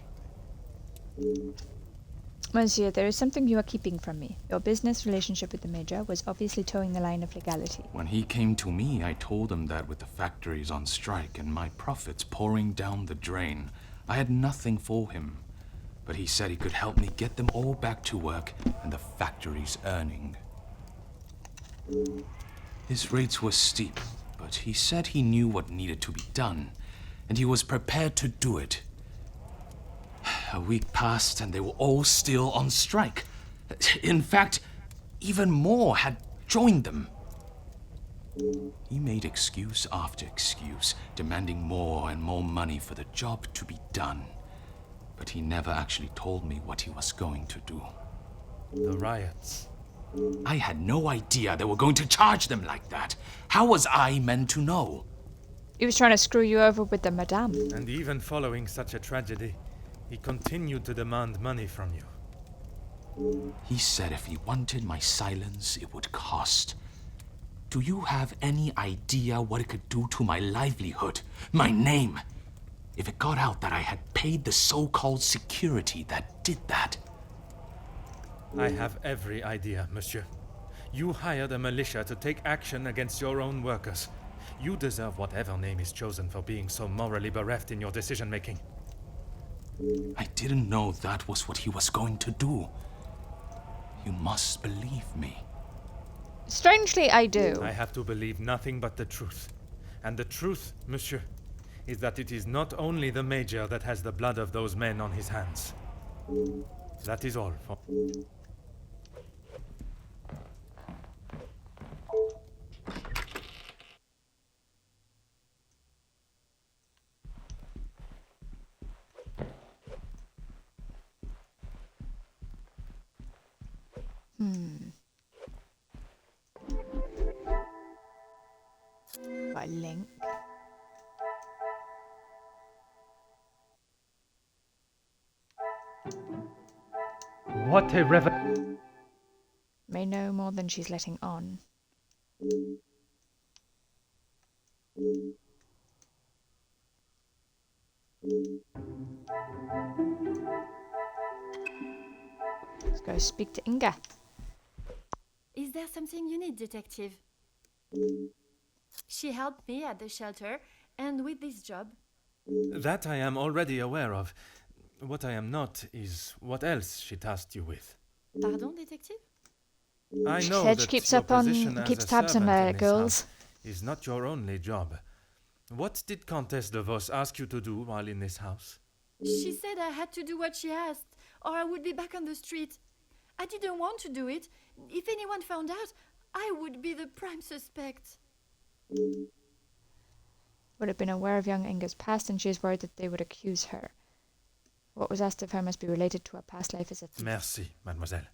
Monsieur, there is something you are keeping from me. Your business relationship with the Major was obviously towing the line of legality. When he came to me, I told him that with the factories on strike and my profits pouring down the drain, I had nothing for him. But he said he could help me get them all back to work and the factories earning. His rates were steep, but he said he knew what needed to be done, and he was prepared to do it. A week passed and they were all still on strike. In fact, even more had joined them. He made excuse after excuse, demanding more and more money for the job to be done. But he never actually told me what he was going to do. The riots. I had no idea they were going to charge them like that. How was I meant to know? He was trying to screw you over with the Madame. And even following such a tragedy, he continued to demand money from you. He said if he wanted my silence, it would cost. Do you have any idea what it could do to my livelihood, my name? If it got out that I had paid the so-called security that did that. I have every idea, monsieur. You hired a militia to take action against your own workers. You deserve whatever name is chosen for being so morally bereft in your decision-making. I didn't know that was what he was going to do. You must believe me. Strangely, I do. I have to believe nothing but the truth. And the truth, monsieur, is that it is not only the Major that has the blood of those men on his hands. That is all for... Got a link. What a revel... May know more than she's letting on. Let's go speak to Inga. Is there something you need, detective? She helped me at the shelter and with this job. That I am already aware of. What I am not is what else she tasked you with. Pardon, detective? I know Hedge that keeps your up on, position as keeps a tabs on servant the in this girls. house is not your only job. What did Countess de Vos ask you to do while in this house? She said I had to do what she asked, or I would be back on the street. I didn't want to do it. If anyone found out, I would be the prime suspect. Would have been aware of young Inga's past, and she is worried that they would accuse her. What was asked of her must be related to her past life as a thief. Merci, mademoiselle.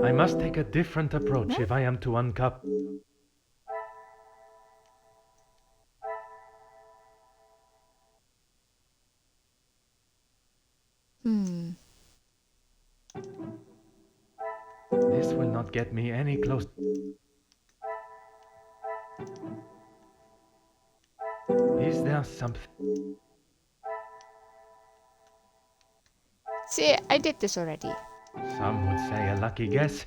I must take a different approach if I am to uncover... This will not get me any closer. Is there something... See, I did this already. Some would say a lucky guess.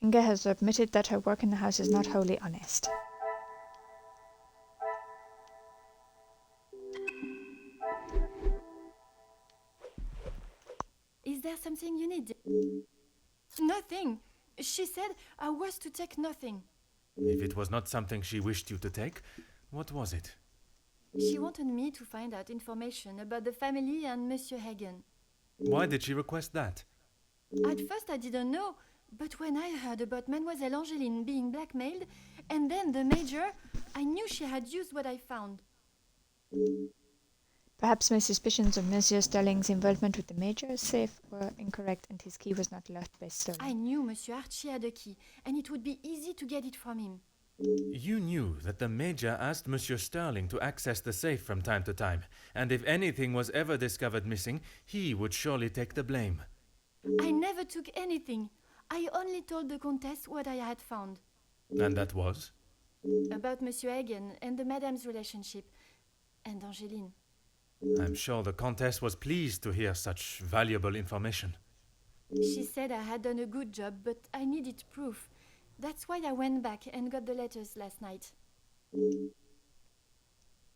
Inga has admitted that her work in the house is not wholly honest. Is there something you need? Nothing. She said I was to take nothing. If it was not something she wished you to take, what was it? She wanted me to find out information about the family and Monsieur Hagen. Why did she request that? At first I didn't know, but when I heard about Mademoiselle Angeline being blackmailed, and then the Major, I knew she had used what I found. Perhaps my suspicions of Monsieur Sterling's involvement with the Major's safe were incorrect, and his key was not left by Sterling. I knew Monsieur Archie had a key, and it would be easy to get it from him. You knew that the Major asked Monsieur Sterling to access the safe from time to time, and if anything was ever discovered missing, he would surely take the blame. I never took anything. I only told the Comtesse what I had found. And that was? About Monsieur Hagen and the Madame's relationship, and Angeline. I'm sure the Comtesse was pleased to hear such valuable information. She said I had done a good job, but I needed proof. That's why I went back and got the letters last night.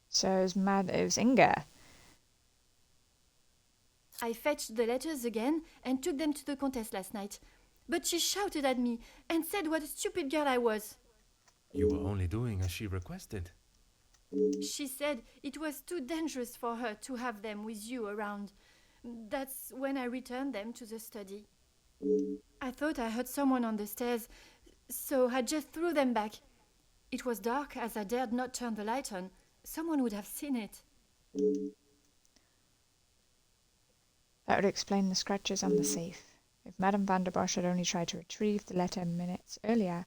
So it was Inga. I fetched the letters again and took them to the Comtesse last night. But she shouted at me and said what a stupid girl I was. You were only doing as she requested. She said it was too dangerous for her to have them with you around. That's when I returned them to the study. I thought I heard someone on the stairs, so I just threw them back. It was dark, as I dared not turn the light on. Someone would have seen it. That would explain the scratches on the safe. If Madame van der Bosch had only tried to retrieve the letter minutes earlier,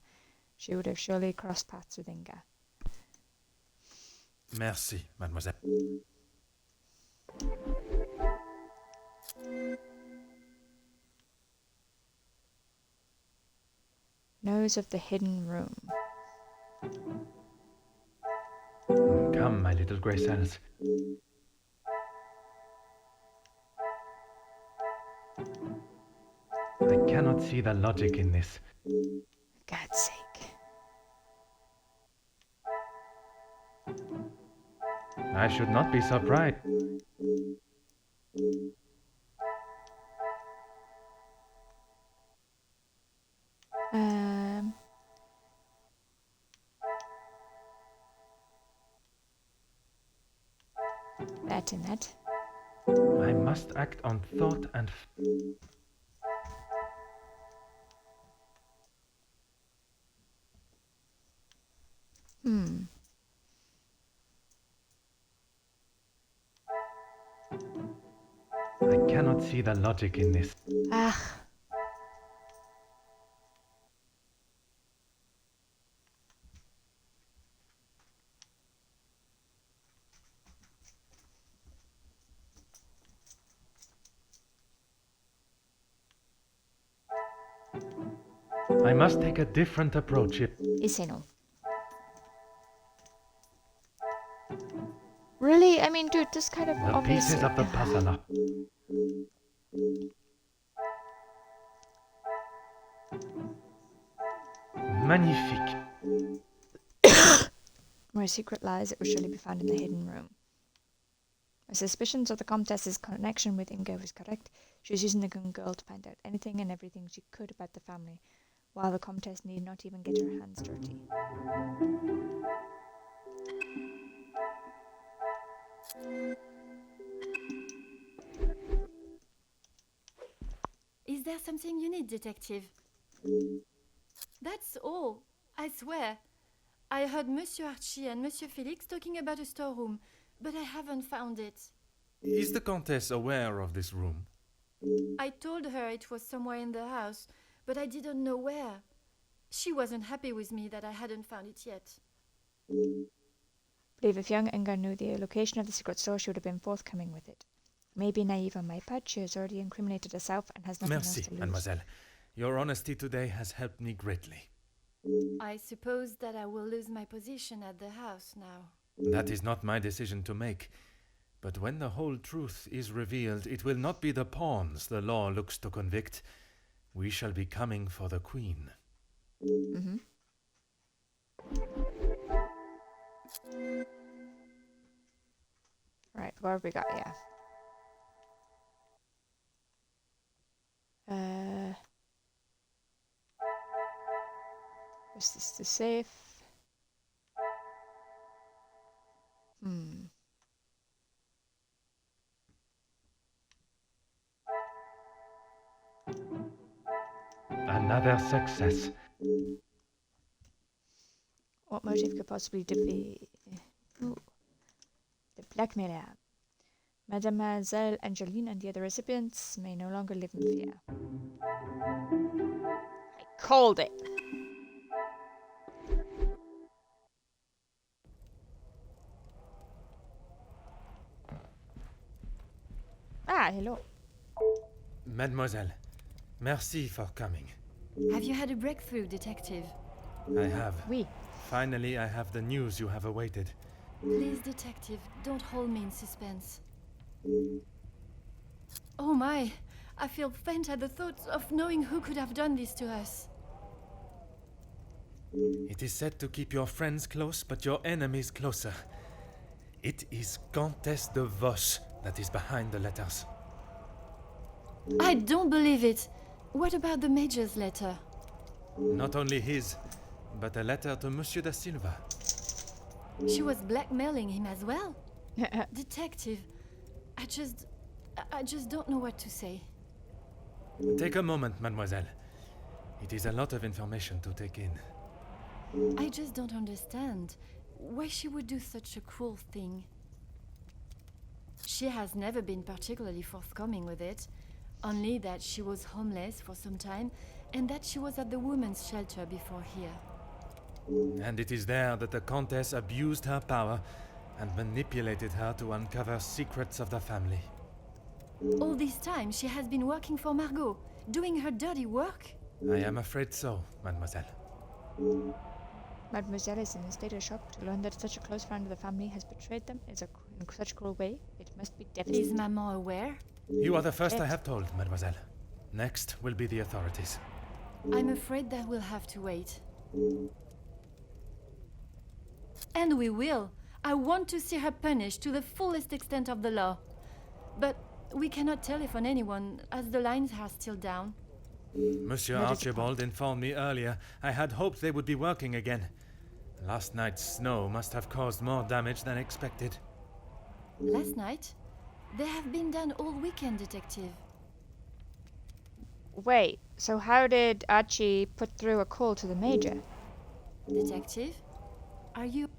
she would have surely crossed paths with Inga. Merci, mademoiselle. Knows of the hidden room. Come, my little grey cells. I cannot see the logic in this. For God's sake. I should not be surprised. That and that. I must act on thought and... I cannot see the logic in this. Ah. I must take a different approach if... Ise no. Really? I mean, dude, this kind of The obviously... pieces of the puzzle are... Magnifique. Where a secret lies, it will surely be found in the hidden room. My suspicions of the Comtesse's connection with Ingo is correct. She was using the young girl to find out anything and everything she could about the family, while the Comtesse need not even get her hands dirty. Is there something you need, detective? That's all, I swear. I heard Monsieur Archie and Monsieur Felix talking about a storeroom, but I haven't found it. Is the Countess aware of this room? I told her it was somewhere in the house, but I didn't know where. She wasn't happy with me that I hadn't found it yet. I believe if young Inga knew the location of the secret store, she would have been forthcoming with it. Maybe naive on my part, she has already incriminated herself and has nothing else Merci, to lose. mademoiselle. Your honesty today has helped me greatly. I suppose that I will lose my position at the house now. That is not my decision to make. But when the whole truth is revealed, it will not be the pawns the law looks to convict. We shall be coming for the queen. Mm-hmm. Right, what have we got here? Is this the safe? Another success. What motive could possibly defeat the blackmailer? Mademoiselle Angeline and the other recipients may no longer live in fear. I called it. Ah, hello. Mademoiselle, merci for coming. Have you had a breakthrough, detective? I have. Oui. Finally, I have the news you have awaited. Please, detective, don't hold me in suspense. Oh my, I feel faint at the thought of knowing who could have done this to us. It is said to keep your friends close, but your enemies closer. It is Comtesse de Vos that is behind the letters. I don't believe it. What about the Major's letter? Not only his, but a letter to Monsieur da Silva. She was blackmailing him as well? Detective, I just don't know what to say. Take a moment, mademoiselle. It is a lot of information to take in. I just don't understand why she would do such a cruel thing. She has never been particularly forthcoming with it, only that she was homeless for some time and that she was at the women's shelter before here. And it is there that the Countess abused her power and manipulated her to uncover secrets of the family. All this time she has been working for Margot, doing her dirty work? I am afraid so, mademoiselle. Mademoiselle is in a state of shock to learn that such a close friend of the family has betrayed them in such a cruel way. It must be devastating. Is Maman aware? You are the first I have told, mademoiselle. Next will be the authorities. I'm afraid that we'll have to wait. And we will. I want to see her punished to the fullest extent of the law. But we cannot telephone anyone, as the lines are still down. Monsieur Archibald informed me earlier. I had hoped they would be working again. Last night's snow must have caused more damage than expected. Last night? They have been done all weekend, Detective. Wait, so how did Archie put through a call to the Major? Detective? Are you...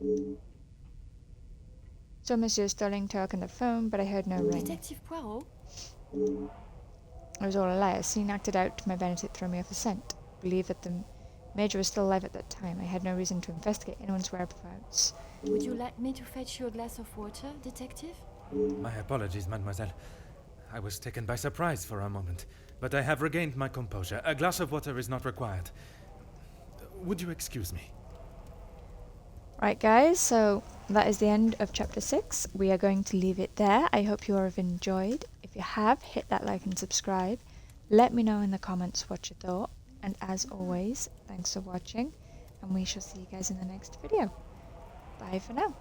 So Monsieur Sterling talked on the phone, but I heard no ring. Detective Poirot? It was all a lie. A scene acted out to my benefit threw me off the scent. I believe that the Major was still alive at that time. I had no reason to investigate anyone's whereabouts. Would you like me to fetch you a glass of water, Detective? My apologies, mademoiselle. I was taken by surprise for a moment, but I have regained my composure. A glass of water is not required. Would you excuse me? Right, guys, so that is the end of chapter 6. We are going to leave it there. I hope you have enjoyed. If you have, hit that like and subscribe. Let me know in the comments what you thought. And as always, thanks for watching, and we shall see you guys in the next video. Bye for now.